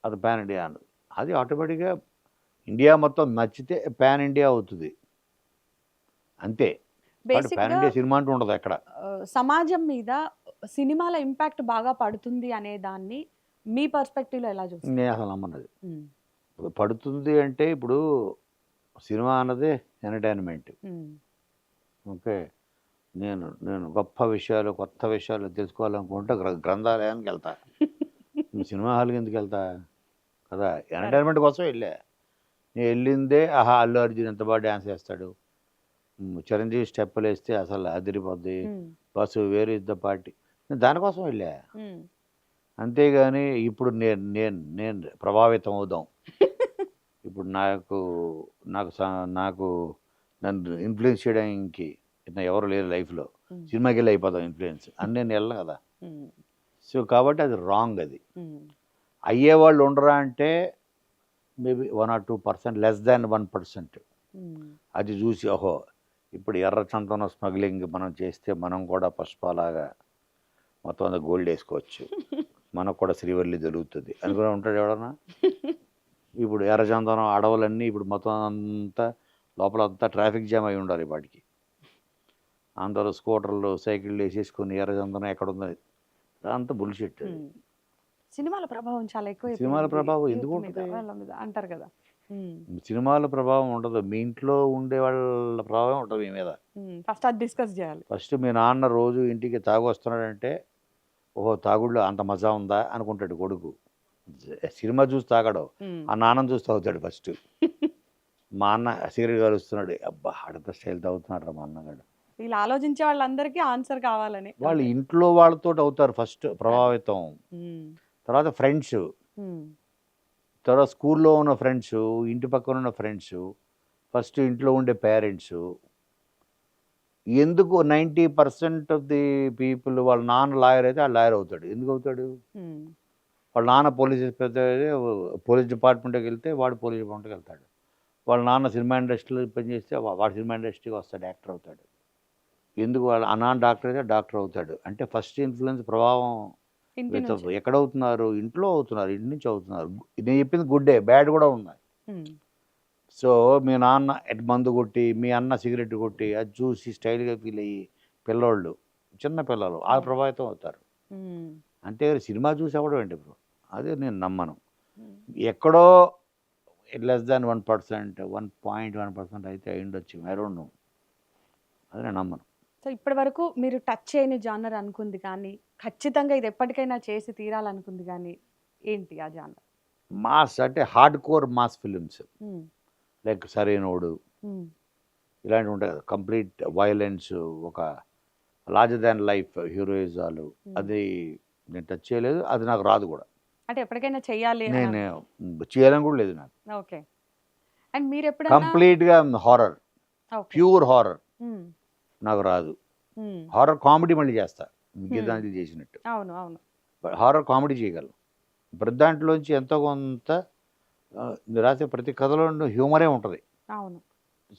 అది పాన్ ఇండియా అన్నది. అది ఆటోమేటిక్గా ఇండియా మొత్తం నచ్చితే పాన్ ఇండియా అవుతుంది అంతే. పాన్ ఇండియా సినిమా అంటూ ఉండదు ఎక్కడ. సమాజం మీద సినిమాల ఇంపాక్ట్ బాగా పడుతుంది అనే దాన్ని మీ పర్స్పెక్టివ్లో ఎలా చూస్తారు? నేను అసలు నమ్మన్నది పడుతుంది అంటే, ఇప్పుడు సినిమా అన్నదే ఎంటర్టైన్మెంట్. ఓకే, నేను గొప్ప విషయాలు కొత్త విషయాలు తెలుసుకోవాలనుకుంటే గ్రంథాలయానికి వెళ్తా. సినిమా హాల్కి ఎందుకు వెళ్తా కదా, ఎంటర్టైన్మెంట్ కోసం వెళ్ళా. నేను వెళ్ళిందే అల్లు అర్జున్ ఎంత బాగా డ్యాన్స్ చేస్తాడు, చిరంజీవి స్టెప్పులు వేస్తే అసలు అదిరిపోద్ది, బస్సు వేరు యుద్ధ పార్టీ, నేను దానికోసం వెళ్ళా. అంతేగాని ఇప్పుడు నేను ప్రభావితం అవుదాం, ఇప్పుడు నాకు నన్ను ఇన్ఫ్లుయెన్స్ చేయడానికి ఎవరు లేరు లైఫ్లో, సినిమాకి వెళ్ళి అయిపోదాం ఇన్ఫ్లుయెన్స్ అని నేను వెళ్ళను కదా. సో కాబట్టి అది రాంగ్. అది అయ్యేవాళ్ళు ఉండరా అంటే మేబీ 1 or 2%, లెస్ దాన్ 1%. అది చూసి ఓహో ఇప్పుడు ఎర్రచందనం స్మగ్లింగ్ మనం చేస్తే మనం కూడా పుష్పలాగా మొత్తం అంతా గోల్డ్ వేసుకోవచ్చు, మనకు కూడా శ్రీవల్లి దొరుకుతుంది అని కూడా ఉంటాడు ఎవడన్నా. ఇప్పుడు ఎర్రచందనం అడవులన్నీ ఇప్పుడు మొత్తం అంతా లోపల అంతా ట్రాఫిక్ జామ్ అయి ఉండాలి. వాటికి అందరూ స్కూటర్లు సైకిళ్ళు వేసేసుకొని ఎర్రచందనం ఎక్కడ ఉందని, అంతా బుల్షిట్. సినిమాల ప్రభావం చాలా ఎక్కువ. సినిమాల ప్రభావం ఎందుకు ఉంటుంది అంటారు కదా. సినిమాల ప్రభావం ఉండదు, మీ ఇంట్లో ఉండే వాళ్ళ ప్రభావం ఉంటుంది మీ మీద. ఫస్ట్ అది డిస్కస్ చేయాలి. ఫస్ట్ మీ నాన్న రోజు ఇంటికి తాగొస్తున్నాడంటే ఓహో తాగుడులో అంత మజా ఉందా అనుకుంటాడు కొడుకు. సినిమా చూసి తాగడు, ఆ నాన్నని చూసి తాగుతాడు ఫస్ట్. మా అన్న సిగరెట్ కలుస్తున్నాడు, అబ్బా ఆడంత స్టైల్ తాగుతున్నాడు రా మా అన్నగాడు. వీళ్ళు ఆలోచించే వాళ్ళందరికీ ఆన్సర్ కావాలని వాళ్ళు ఇంట్లో వాళ్ళతో అవుతారు ఫస్ట్ ప్రభావితం. తర్వాత ఫ్రెండ్స్, తర్వాత స్కూల్లో ఉన్న ఫ్రెండ్స్, ఇంటి పక్కన ఉన్న ఫ్రెండ్స్, ఫస్ట్ ఇంట్లో ఉండే పేరెంట్స్. ఎందుకు 90% ఆఫ్ ది పీపుల్ వాళ్ళ నాన్న లాయర్ అయితే ఆ లాయర్ అవుతాడు. ఎందుకు అవుతాడు? వాళ్ళ నాన్న పోలీస్ డిపార్ట్మెంట్కి వెళ్తే వాడు పోలీస్ డిపార్ట్మెంట్కి వెళ్తాడు. వాళ్ళ నాన్న సినిమా ఇండస్ట్రీలో పనిచేస్తే వాడు సినిమా ఇండస్ట్రీకి వస్తాడు, యాక్టర్ అవుతాడు. ఎందుకు వాళ్ళ నాన్న డాక్టర్ అయితే డాక్టర్ అవుతాడు. అంటే ఫస్ట్ ఇన్ఫ్లుయెన్స్ ప్రభావం ఎక్కడ అవుతున్నారు? ఇంట్లో అవుతున్నారు, ఇంటి నుంచి అవుతున్నారు. నేను చెప్పింది గుడ్డే, బ్యాడ్ కూడా ఉన్నాయి. సో మీ నాన్న మందు కొట్టి, మీ అన్న సిగరెట్ కొట్టి అది చూసి స్టైల్గా ఫీల్ అయ్యి పిల్లోళ్ళు, చిన్న పిల్లలు ఆ ప్రభావితం అవుతారు. అంతే సినిమా చూసి అవ్వడం ఏంటి ఇప్పుడు, అదే నేను నమ్మను. ఎక్కడో లెస్ దాన్ 1%, 1.1% అయితే అయ్యుండొచ్చు, ఐ డోంట్ నో, అది నేను నమ్మను. సో ఇప్పటి వరకు మీరు టచ్ చేయని జానర్ అనుకుంది కానీ ఖచ్చితంగా ఇది ఎప్పటికైనా చేసి తీరాలనుకుంది కానీ ఏంటి ఆ జానర్? మాస్ అంటే hard core mass films, like Sarainodu, ఇలాంటివి ఉంటాయి కదా, కంప్లీట్ వైలెన్స్, ఒక లార్జర్ దాన్ లైఫ్ హీరోయిజాలు, అది నేను టచ్ చేయలేదు, అది నాకు రాదు కూడా. అంటే ఎప్పటికైనా చెయ్యాలి అని నేను చేయాలని కూడా లేదు నాకు. ఓకే. అండ్ మీరు ఎప్పుడన్నా కంప్లీట్గా horror, okay. Pure horror um, నాకు రాదు. ఉమ్, హారర్ కామెడీ మళ్ళీ చేస్తా, గీతాంజలి చేసినట్టు. అవును అవును. హారర్ కామెడీ చేయగలను. ప్రతి దాంట్లోంచి ఎంతో కొంత నేను రాసే ప్రతి కథలో హ్యూమరే ఉంటుంది. అవును.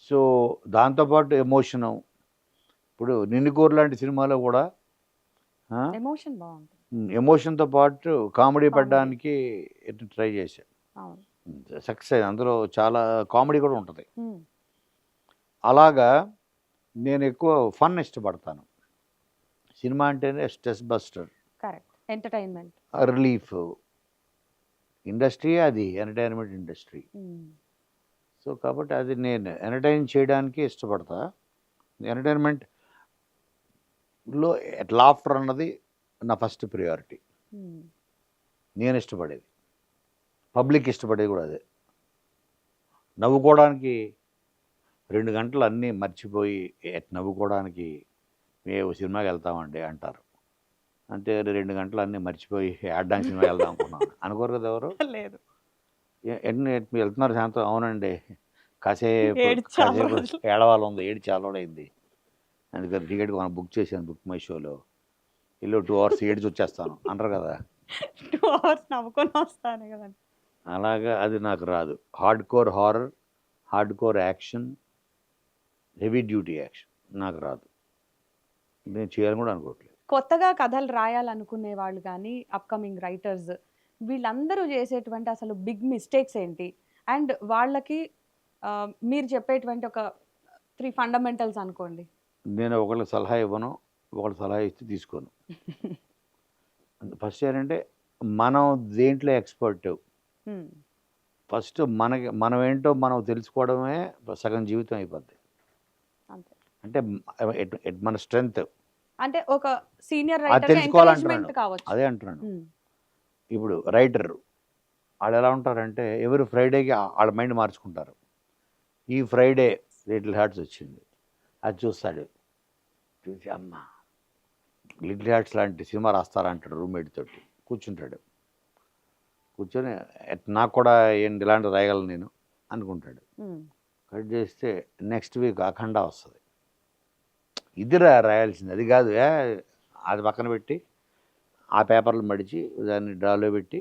సో దాంతోపాటు ఎమోషను, ఇప్పుడు నిన్నుకోరు లాంటి సినిమాలో కూడా ఎమోషన్ బాగుంటుంది. ఎమోషన్తో పాటు కామెడీ Comedy. పడడానికి ట్రై చేశాను. అవును. సక్సెస్, అందులో చాలా కామెడీ కూడా ఉంటుంది. ఉమ్, అలాగా నేను ఎక్కువ ఫన్ ఇష్టపడతాను. సినిమా అంటేనే stress buster, correct. Entertainment. Relief. Industry అది ఎంటర్టైన్మెంట్ ఇండస్ట్రీ. సో కాబట్టి అది నేను ఎంటర్టైన్ చేయడానికి ఇష్టపడతా. ఎంటర్టైన్మెంట్లో లాఫ్టర్ అన్నది నా ఫస్ట్ ప్రియారిటీ. నేను ఇష్టపడేది, పబ్లిక్ ఇష్టపడేది కూడా అదే. నవ్వుకోవడానికి 2 గంటలు అన్నీ మర్చిపోయి నవ్వుకోవడానికి మేము సినిమాకి వెళ్తామండి అంటారు. అంతే 2 గంటలు అన్నీ మర్చిపోయి ఆడడానికి సినిమాకి వెళ్దాం అనుకున్నాను అనుకోరు కదా ఎవరు. లేదు. ఎన్ని వెళ్తున్నారు శాంతం? అవునండి, కాసేపు ఏడ్చి చాలా కాసేపు రోజులు. ఏడవాలి ఉంది, ఏడు చాలా అయింది, అందుకని టికెట్ మనం బుక్ చేశాను బుక్ మై షోలో, ఇల్లు 2 అవర్స్ ఏడ్చి వచ్చేస్తాను అంటారు కదా. 2 hours నవ్వుకొని వస్తాను కదండి. అలాగా అది నాకు రాదు. Hard core horror, hard core action, heavy duty action నాకు రాదు. నేను చేయాలని కూడా అనుకోవట్లేదు. కొత్తగా కథలు రాయాలనుకునే వాళ్ళు కానీ అప్కమింగ్ రైటర్స్ వీళ్ళందరూ చేసేటువంటి అసలు బిగ్ మిస్టేక్స్ ఏంటి? అండ్ వాళ్ళకి మీరు చెప్పేటువంటి ఒక 3 ఫండమెంటల్స్ అనుకోండి. నేను ఒకళ్ళకి సలహా ఇవ్వను, ఒకళ్ళు సలహా ఇస్తే తీసుకోను. ఫస్ట్ ఏంటంటే మనం దేంట్లో ఎక్స్పర్ట్, Hmm. ఫస్ట్ మనం ఏంటో మనం తెలుసుకోవడమే సగం జీవితం అయిపోద్ది. అంతే. అంటే మన స్ట్రెంగ్త్ అంటే ఒక సీనియర్ అది రైటర్ తెలుసుకోవాలంటున్నాను. ఎంకరేజ్మెంట్ కావచ్చు. అదే అంటున్నాను. Hmm. ఇప్పుడు రైటర్ వాళ్ళు ఎలా ఉంటారంటే ఎవరి ఫ్రైడేకి వాళ్ళ మైండ్ మార్చుకుంటారు. ఈ ఫ్రైడే లిటిల్ హార్ట్స్ వచ్చింది, అది చూస్తాడు, చూసి అమ్మ లిటిల్ హార్ట్స్ లాంటి సినిమా రాస్తారంటాడు, రూమ్మేట్ తోటి కూర్చుంటాడు. కూర్చొని నాకు కూడా ఏంటి ఇలాంటి రాయగలను నేను అనుకుంటాడు. Hmm. కట్ చేస్తే నెక్స్ట్ వీక్ అఖండ వస్తుంది. ఇది రాయాల్సింది, అది కాదు. అది పక్కన పెట్టి ఆ పేపర్లు మడిచి దాన్ని డ్రాలో పెట్టి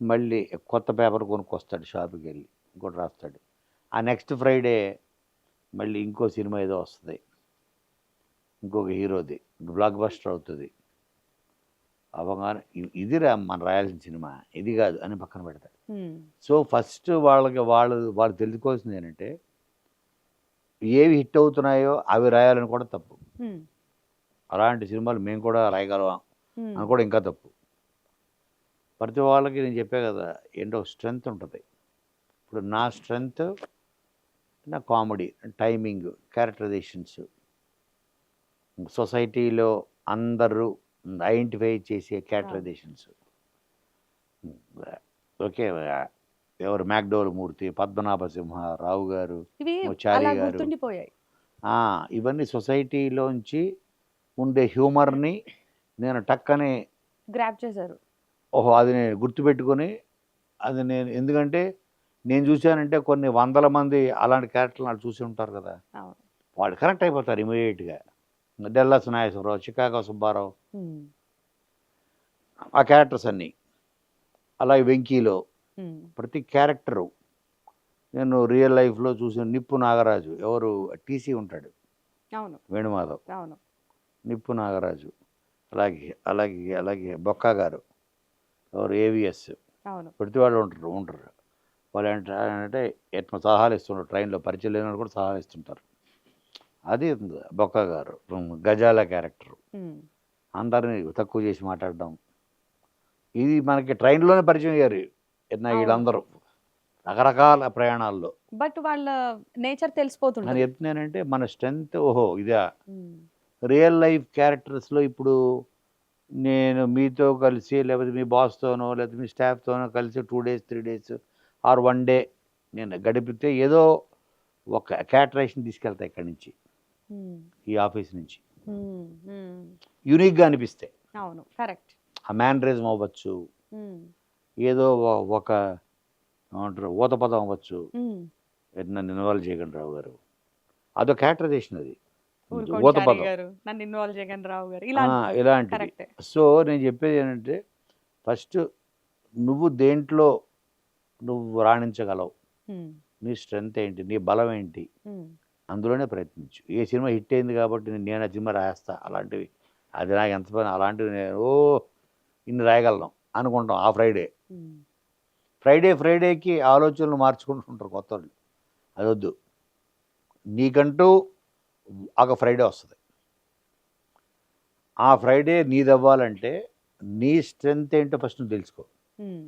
మళ్ళీ కొత్త పేపర్ కొనుక్కొస్తాడు, షాప్కి వెళ్ళి ఇంకోటి రాస్తాడు. ఆ నెక్స్ట్ ఫ్రైడే మళ్ళీ ఇంకో సినిమా ఏదో వస్తుంది, ఇంకొక హీరోది బ్లాక్ బస్టర్ అవుతుంది. అవగానే ఇదిరా మనం రాయాల్సిన సినిమా, ఇది కాదు అని పక్కన పెడతాడు. Hmm. సో ఫస్ట్ వాళ్ళు తెలుసుకోవాల్సింది ఏంటంటే ఏవి హిట్ అవుతున్నాయో అవి రాయాలని కూడా తప్పు. Hmm. అలాంటి సినిమాలు మేము కూడా రాయగలవా Hmm. అని కూడా ఇంకా తప్పు. ప్రతి వాళ్ళకి నేను చెప్పే కదా ఏంటో స్ట్రెంగ్త్ ఉంటుంది. ఇప్పుడు నా స్ట్రెంగ్త్ నా కామెడీ, టైమింగ్, క్యారెక్టరైజేషన్స్, సొసైటీలో అందరూ ఐడెంటిఫై చేసే క్యారెక్టరైజేషన్స్. ఓకే, ఎవరు మ్యాక్డోల్ మూర్తి, పద్మనాభసింహ, రావు గారు, ఇవి చారి అలా గారు, గుర్తుండిపోయాయి. ఇవన్నీ సొసైటీలోంచి ఉండే హ్యూమర్ని నేను టక్కనే గ్రాప్ చేశారు. ఓహో అది నేను గుర్తుపెట్టుకొని, అది నేను ఎందుకంటే నేను చూశానంటే కొన్ని వందల మంది అలాంటి క్యారెక్టర్లు వాళ్ళు చూసి ఉంటారు కదా, అవును. వాళ్ళు కరెక్ట్ అయిపోతారు ఇమీడియట్గా. Dallas Nageswararao, Chicago Subbarao, Hmm. ఆ క్యారెక్టర్స్ అన్నీ. అలాగే వెంకీలో Hmm. ప్రతి క్యారెక్టరు నేను రియల్ లైఫ్లో చూసిన. నిప్పు నాగరాజు, ఎవరు టీసీ ఉంటాడు, అవును వేణుమాధవ్, అవును. నిప్పు నాగరాజు. అలాగే అలాగే అలాగే బొక్క గారు, ఎవరు ఏవిఎస్, అవును. ప్రతి వాళ్ళు ఉంటారు. వాళ్ళు ఏంటంటే ఎట్లా సలహాలు ఇస్తుంటారు, ట్రైన్లో పరిచయం లేని వాళ్ళు కూడా సలహాలు ఇస్తుంటారు. అది బొక్క గారు. గజాల క్యారెక్టరు, Hmm. అందరినీ తక్కువ చేసి మాట్లాడడం, ఇది మనకి ట్రైన్లోనే పరిచయం అయ్యారు వీళ్ళందరూ రకరకాల ప్రయాణాల్లో. బట్ వాళ్ళ నేచర్ అని తెలిసిపోతుంది. చెప్తున్నానంటే మన స్ట్రెంగ్త్ ఓహో ఇదా. Hmm. రియల్ లైఫ్ క్యారెక్టర్స్లో ఇప్పుడు నేను మీతో కలిసి లేకపోతే మీ బాస్తోనో లేకపోతే మీ స్టాఫ్తోనో కలిసి 2 days 3 days ఆర్ 1 day నేను గడిపితే ఏదో ఒక క్యాటరేషన్ తీసుకెళ్తాయి ఇక్కడి నుంచి, ఉమ్, ఈ ఆఫీస్ నుంచి, ఉమ్, ఉమ్. యూనిక్గా అనిపిస్తాయి. అవును, కరెక్ట్. ఆ మేనరిజం అవ్వచ్చు, ఏదో ఒక ఏమంటారు ఊతపదం అవ్వచ్చు. నన్ను ఇన్వాల్వ్ చేయకండి రావు గారు, అదో క్యాటరైజేషన్ అది, ఊరుకోండి చారీ ఊతపదం. గారు, నన్ను ఇన్వాల్వ్ చేయకండి రావు గారు, ఆ, ఇలాంటివి. ఇలాంటివి. కరెక్టే. సో నేను చెప్పేది ఏంటంటే, ఫస్ట్ నువ్వు దేంట్లో నువ్వు రాణించగలవు, ఉమ్, నీ స్ట్రెంగ్త్ ఏంటి, నీ బలం ఏంటి, ఉమ్, అందులోనే ప్రయత్నించు. ఏ సినిమా హిట్ అయింది కాబట్టి నేను ఆ సినిమా రాస్తా అలాంటివి, అది నాకు ఎంత పని, అలాంటివి నేను ఇన్ని రాయగలను అనుకుంటాం. ఆ ఫ్రైడే ఉమ్. ఫ్రైడేకి ఆలోచనలు మార్చుకుంటుంటారు కొత్త వాళ్ళు. అది వద్దు. నీకంటూ ఒక ఫ్రైడే వస్తుంది. ఆ ఫ్రైడే నీదవ్వాలంటే నీ స్ట్రెంగ్త్ ఏంటో ఫస్ట్ నువ్వు తెలుసుకో. ఉమ్.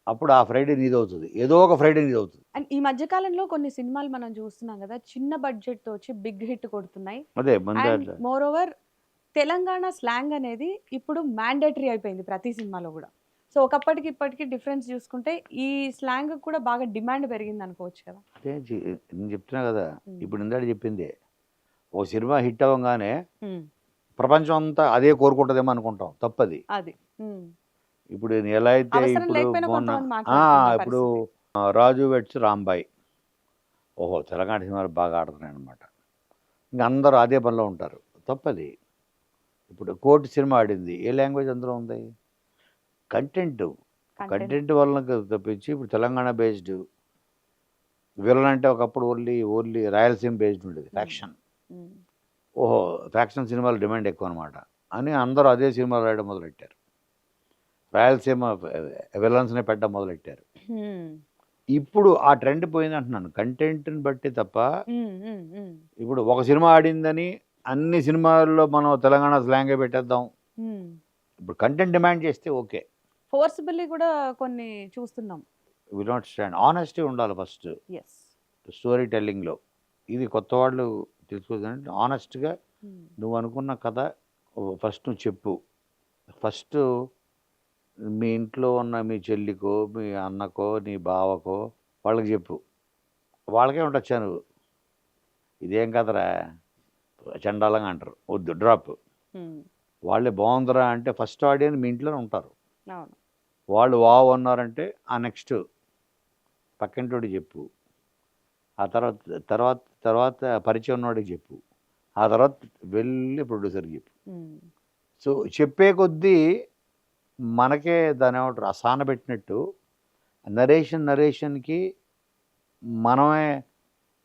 అప్పుడు ఆ ఫ్రైడే నీదవుతుంది, ఏదో ఒక ఫ్రైడే నీదవుతుంది. అండ్ ఈ మధ్య కాలంలో కొన్ని సినిమాలు మనం చూస్తున్నాం కదా, చిన్న బడ్జెట్ తో వచ్చి బిగ్ హిట్ కొడుతున్నాయి. అదే ముందే and more over Telangana slang అనేది ఇప్పుడు మ్యాండేటరీ అయిపోయింది ప్రతి సినిమాలో కూడా. సో ఒకప్పటికి ఇప్పటికి డిఫరెన్స్ చూసుకుంటే ఈ స్లాంగ్ కూడా బాగా డిమాండ్ పెరిగింది అనుకోవచ్చు కదా. అదే నేను చెప్తున్నా కదా, ఉమ్. ఇప్పుడు ఇందాక చెప్పింది, ఓ సినిమా హిట్ అవ్వగానే ఉమ్, ప్రపంచం అంతా అదే కోరుకుంటుందేమో అనుకుంటాం, తప్పది. అది. ఉమ్. ఇప్పుడు నేను ఎలా అయితే అవసరం ఇప్పుడు లేకపోయినా మొన్న కొంతమంది మాట్లాడుతున్న ఇప్పుడు పరిస్థితి. రాజు వెడ్స్ రాంబాయ్, ఓహో తెలంగాణ సినిమాలు బాగా ఆడుతున్నాయి అనమాట. ఇంకా అందరూ అదే పనిలో ఉంటారు, తప్పది. ఇప్పుడు కోర్టు సినిమా ఆడింది, ఏ లాంగ్వేజ్ అందులో ఉంది, కంటెంట్. కంటెంట్. కంటెంట్ వలన తప్పించి ఇప్పుడు తెలంగాణ బేస్డ్ విలన్ అంటే ఒకప్పుడు ఓన్లీ రాయలసీమ బేస్డ్ ఉండేది, ఫ్యాక్షన్. ఉమ్. ఓహో ఫ్యాక్షన్ సినిమాలు డిమాండ్ ఎక్కువ అనమాట అని అందరూ అదే సినిమాలు రాయడం మొదలెట్టారు. రాయలసీమ విలన్స్ని పెట్టడం మొదలెట్టారు. ఉమ్. ఇప్పుడు ఆ ట్రెండ్ పోయింది అంటున్నాను, కంటెంట్ని బట్టి తప్ప. ఉమ్. ఉమ్. ఉమ్. ఇప్పుడు ఒక సినిమా ఆడిందని అన్ని సినిమాల్లో మనం తెలంగాణ స్లాంగే పెట్టేద్దాం. ఉమ్. ఇప్పుడు కంటెంట్ డిమాండ్ చేస్తే ఓకే, ఫోర్స్బుల్లీ కూడా కొన్ని చూస్తున్నాం. Will not stand. ఆనెస్టీ ఉండాలి ఫస్ట్ ఎస్. స్టోరీ టెల్లింగ్లో. ఇది కొత్త వాళ్ళు తెలుసుకోవాలంటే ఆనెస్ట్గా నువ్వు అనుకున్న కథ ఫస్ట్ నువ్వు చెప్పు. ఫస్ట్ మీ ఇంట్లో ఉన్న మీ చెల్లికో, మీ అన్నకో, నీ బావకో వాళ్ళకి చెప్పు. వాళ్ళకే ఉండొచ్చా నువ్వు, ఇదేం కదరా చండాలంగా అంటారు, వద్దు డ్రాప్. వాళ్ళే బాగుందిరా అంటే ఫస్ట్ ఆడియన్స్ మీ ఇంట్లోనే ఉంటారు. అవును. వాళ్ళు వావ్ అన్నారంటే ఆ నెక్స్ట్ పక్కింటోడికి చెప్పు, ఆ తర్వాత తర్వాత తర్వాత పరిచయం ఉన్నవాడికి చెప్పు, ఆ తర్వాత వెళ్ళి ప్రొడ్యూసర్కి చెప్పు. సో చెప్పే కొద్దీ మనకే దాని ఏమంటారు అసాన పెట్టినట్టు నరేషన్కి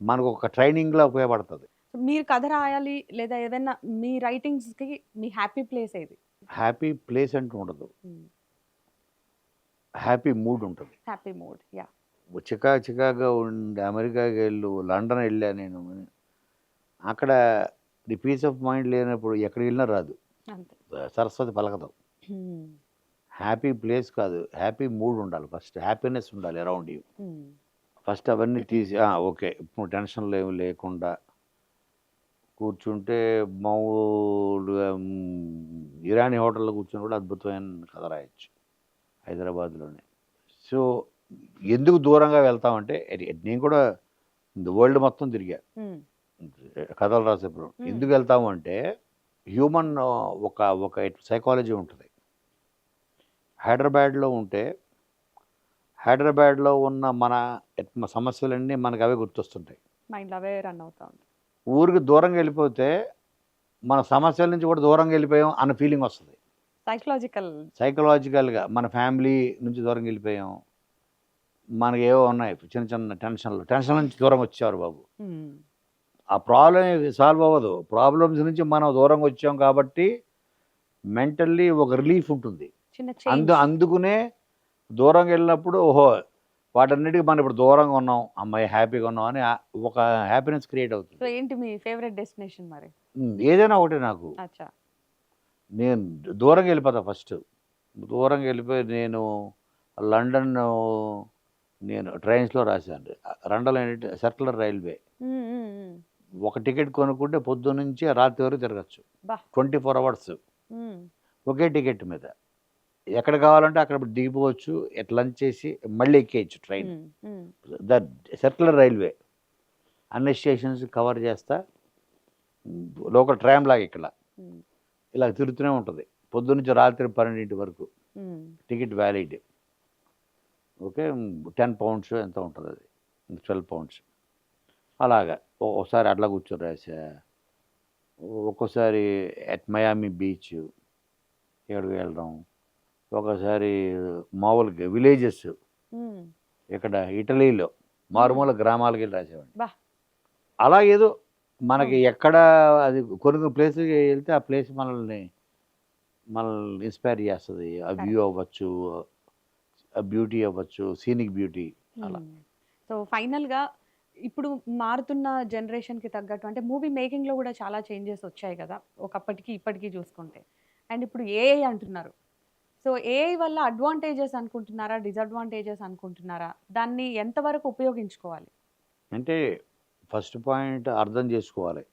మనకు ఒక ట్రైనింగ్లో ఉపయోగపడుతుంది. మీరు కథ రాయాలి లేదా ఏదైనా మీ రైటింగ్స్ కి మీ హ్యాపీ ప్లేస్ ఏది? హ్యాపీ ప్లేస్ అంటూ ఉండదు, హ్యాపీ మూడ్ ఉంటుంది. Happy mood. యా. చికాగా ఉండి అమెరికాకి వెళ్ళు, లండన్ వెళ్ళా నేను, అక్కడ ది పీస్ ఆఫ్ మైండ్ లేనప్పుడు ఎక్కడికి వెళ్ళినా రాదు, అంతే. సరస్వతి పలకదు. హ్యాపీ ప్లేస్ కాదు, హ్యాపీ మూడ్ ఉండాలి. ఫస్ట్ హ్యాపీనెస్ ఉండాలి అరౌండ్ యూ. ఫస్ట్ అవన్నీ తీసి ఓకే ఇప్పుడు టెన్షన్లు ఏమి లేకుండా కూర్చుంటే మామూలుగా ఇరానీ హోటల్లో కూర్చొని కూడా అద్భుతమైన కథ రాయొచ్చు హైదరాబాద్లోనే. సో ఎందుకు దూరంగా వెళ్తామంటే, నేను కూడా వరల్డ్ మొత్తం తిరిగా కథలు రాసేప్పుడు. ఎందుకు వెళ్తాము అంటే హ్యూమన్ ఒక సైకాలజీ ఉంటుంది. హైదరాబాద్లో ఉంటే హైదరాబాద్లో ఉన్న మన సమస్యలన్నీ మనకు అవే గుర్తొస్తుంటాయి, మైండ్లో అవే రన్ అవుతా ఉంటాయి. ఊరికి దూరంగా వెళ్ళిపోతే మన సమస్యల నుంచి కూడా దూరంగా వెళ్ళిపోయాం అన్న ఫీలింగ్ వస్తుంది. సైకలాజికల్గా మన ఫ్యామిలీ నుంచి దూరంగా వెళ్ళిపోయాం, మనకి ఏవో ఉన్నాయి చిన్న చిన్న టెన్షన్ల నుంచి దూరంగా వచ్చేవారు బాబు. ఆ ప్రాబ్లం సాల్వ్ అవ్వదు, ప్రాబ్లమ్స్ నుంచి మనం దూరంగా వచ్చాం కాబట్టి మెంటల్లీ ఒక రిలీఫ్ ఉంటుంది. అందుకునే దూరంగా వెళ్ళినప్పుడు ఓహో వాటన్నిటికీ మనం ఇప్పుడు దూరంగా ఉన్నాం, అమ్మాయి హ్యాపీగా ఉన్నాం అని ఒక హ్యాపీనెస్ క్రియేట్ అవుతుంది. సో ఏంటి మీ ఫేవరెట్ డెస్టినేషన్ మరి? ఏదైనా ఒకటే నాకు. నేను దూరంగా వెళ్ళిపోతా. ఫస్ట్ దూరంగా వెళ్ళిపోయి నేను లండన్ నేను ట్రైన్స్లో రాశాను. లండన్ ఏంటంటే సర్క్యులర్ రైల్వే, ఒక టికెట్ కొనుక్కుంటే పొద్దున్న నుంచి రాత్రి వరకు తిరగచ్చు, 24 hours ఒకే టికెట్ మీద. ఎక్కడ కావాలంటే అక్కడ దిగిపోవచ్చు, లంచ్ చేసి మళ్ళీ ఎక్కేయచ్చు ట్రైన్. ద సర్క్యులర్ రైల్వే అన్ని స్టేషన్స్ కవర్ చేస్తా, లోకల్ ట్రామ్ లాగా ఇక్కడ ఇలా తిరుగుతూనే ఉంటుంది పొద్దున్నుంచి రాత్రి 12 వరకు. Ticket valid. ఓకే, 10 pounds ఎంత ఉంటుంది, అది 12 pounds అలాగా. ఒకసారి అట్లా కూర్చొని రాసా, ఒక్కోసారి అట్ మయామి బీచ్ ఎక్కడికి వెళ్ళడం, ఒకసారి మామూలుగా విలేజెస్ ఇక్కడ ఇటలీలో మారుమూల గ్రామాలకి వెళ్ళి రాసేవాడిని. బా. అలా ఏదో మనకి ఎక్కడ అది కొన్ని ప్లేస్కి వెళ్తే ఆ ప్లేస్ మనల్ని ఇన్స్పైర్ చేస్తుంది. ఆ వ్యూ అవ్వచ్చు, ఆ బ్యూటీ అవ్వచ్చు, సీనిక్ బ్యూటీ అలా. సో ఫైనల్గా ఇప్పుడు మారుతున్న జనరేషన్కి తగ్గట్టు అంటే మూవీ మేకింగ్లో కూడా చాలా చేంజెస్ వచ్చాయి కదా ఒకప్పటికి ఇప్పటికీ చూసుకుంటే. అండ్ ఇప్పుడు ఏఐ అంటున్నారు. సో ఏఐ వల్ల అడ్వాంటేజెస్ అనుకుంటున్నారా, డిసడ్వాంటేజెస్ అనుకుంటున్నారా? దాన్ని ఎంతవరకు ఉపయోగించుకోవాలి? అంటే ఫస్ట్ పాయింట్ అర్థం చేసుకోవాలి.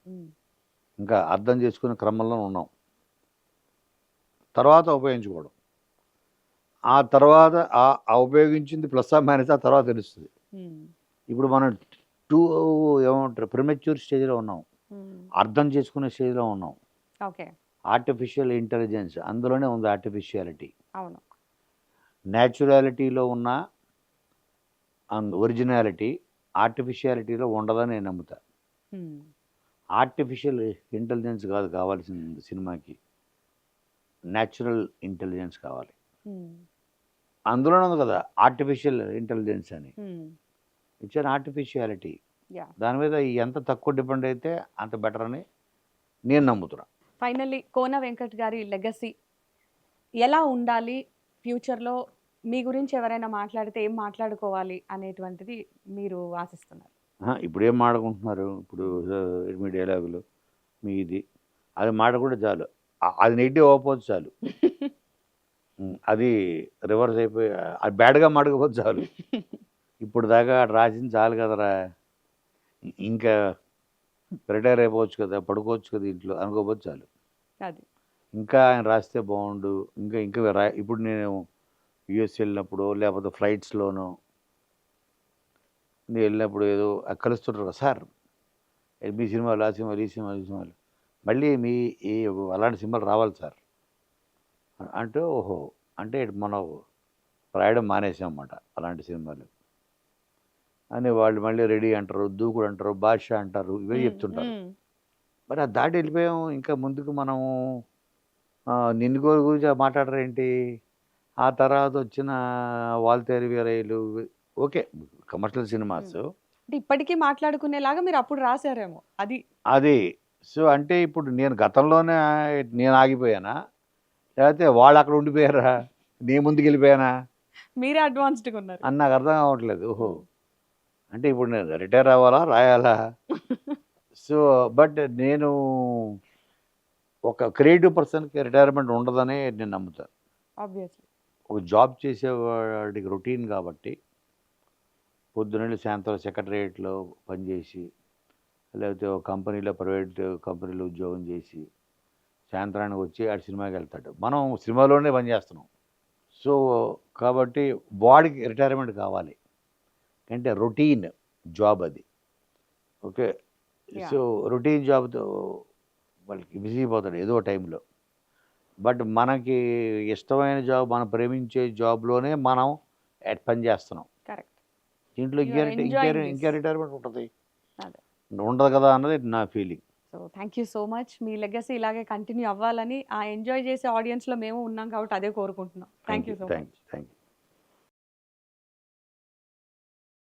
ఇంకా అర్థం చేసుకునే క్రమంలో ఉన్నాం. తర్వాత ఉపయోగించుకోవడం, ఆ తర్వాత ఆ ఉపయోగించింది ప్లస్ ఆ మైనస్ ఆ తర్వాత తెలుస్తుంది. ఇప్పుడు మనం ఏమంటారు ప్రిమెచ్యూర్ స్టేజ్లో ఉన్నాం, అర్థం చేసుకునే స్టేజ్లో ఉన్నాం. ఓకే. ఆర్టిఫిషియల్ ఇంటెలిజెన్స్ అందులోనే ఉంది. ఆర్టిఫిషియాలిటీ అవును. న్యాచురాలిటీలో ఉన్న ఒరిజినాలిటీ ఆర్టిఫిషియాలిటీలో ఉండదని నేను నమ్ముతా. ఆర్టిఫిషియల్ ఇంటెలిజెన్స్ కాదు కావాల్సింది సినిమాకి, న్యాచురల్ ఇంటెలిజెన్స్ కావాలి. అందులోనే ఉంది కదా ఆర్టిఫిషియల్ ఇంటెలిజెన్స్ అని. It's an artificiality. దాని మీద ఎంత తక్కువ డిపెండ్ అయితే అంత బెటర్ అని నేను నమ్ముతున్నా. ఫైనల్లీ కోన వెంకట్ గారి లెగసీ ఎలా ఉండాలి, ఫ్యూచర్లో మీ గురించి ఎవరైనా మాట్లాడితే ఏం మాట్లాడుకోవాలి అనేటువంటిది మీరు ఆశిస్తున్నారు? ఇప్పుడు ఏం మాట్లాడుకుంటున్నారు, ఇప్పుడు మీ డైలాగులు మీ ఇది అది మాట్లాడకుండా చాలు, అది నెగిటివ్ అవ్వకపోతే చాలు, అది రివర్స్ అయిపోయి అది బ్యాడ్గా మాడకపోతే చాలు. ఇప్పుడు దాకా రాసింది చాలు కదరా, ఇంకా రిటైర్ అయిపోవచ్చు కదా, పడుకోవచ్చు కదా ఇంట్లో అనుకోకపోతే చాలు. అది ఇంకా ఆయన రాస్తే బాగుండు, ఇంకా ఇంకా ఇప్పుడు నేను యుఎస్ వెళ్ళినప్పుడు లేకపోతే ఫ్లైట్స్లోనో నేను వెళ్ళినప్పుడు ఏదో కలుస్తుంటారు కదా, సార్ మీ సినిమాలు ఆ సినిమాలు ఈ సినిమాలు ఈ సినిమాలు మళ్ళీ మీ ఈ అలాంటి సినిమాలు రావాలి సార్ అంటే, ఓహో అంటే మనం రాయడం మానేసామన్నమాట అలాంటి సినిమాలు అని వాళ్ళు మళ్ళీ రెడీ అంటారు, దూకుడు అంటారు, బాద్షా అంటారు, ఇవే చెప్తుంటారు. మరి ఆ దాటి వెళ్ళిపోయాం, ఇంకా ముందుకు మనము నిన్ను గురించి మాట్లాడరేంటి? ఆ తర్వాత వచ్చిన వాల్తేరు వీరయ్యలు ఓకే కమర్షియల్ సినిమాస్ అంటే ఇప్పటికీ మాట్లాడుకునేలాగా మీరు అప్పుడు రాశారేమో అది. సో అంటే ఇప్పుడు నేను గతంలోనే నేను ఆగిపోయానా, లేకపోతే వాళ్ళు అక్కడ ఉండిపోయారా, నేను ముందుకు వెళ్ళిపోయానా? మీరే అడ్వాన్స్డ్గా ఉన్నారు అని నాకు అర్థం కావట్లేదు. ఓహో అంటే ఇప్పుడు నేను రిటైర్ అవ్వాలా రాయాలా? సో బట్ నేను ఒక క్రియేటివ్ పర్సన్కి రిటైర్మెంట్ ఉండదని నేను నమ్ముతాను. ఆబ్వియస్లీ ఒక జాబ్ చేసేవాడికి రొటీన్ కాబట్టి పొద్దున్నెళ్ళి సాయంత్రం సెక్రటరియట్లో పనిచేసి లేకపోతే ఒక కంపెనీలో ప్రైవేట్ కంపెనీలో ఉద్యోగం చేసి సాయంత్రానికి వచ్చి ఆడు సినిమాకి వెళ్తాడు, మనం సినిమాలోనే పనిచేస్తున్నాం. సో కాబట్టి వాడికి రిటైర్మెంట్ కావాలి అంటే రొటీన్ జాబ్ అది. ఓకే, సో రొటీన్ జాబ్తో వాళ్ళకి బిజీ అయిపోతాడు ఏదో టైంలో. బట్ మనకి ఇష్టమైన జాబ్, మనం ప్రేమించే జాబ్లోనే మనం పని చేస్తున్నాం. కరెక్ట్. దీంట్లో ఇంకే రిటైర్మెంట్ ఉంటుంది? అదే ఉండదు కదా అన్నది నా feeling. So thank you so much. Me legacy ఇలాగే కంటిన్యూ అవ్వాలని, ఆ ఎంజాయ్ చేసే ఆడియన్స్లో మేము ఉన్నాం కాబట్టి అదే కోరుకుంటున్నాం. Thank you so much. Thank you.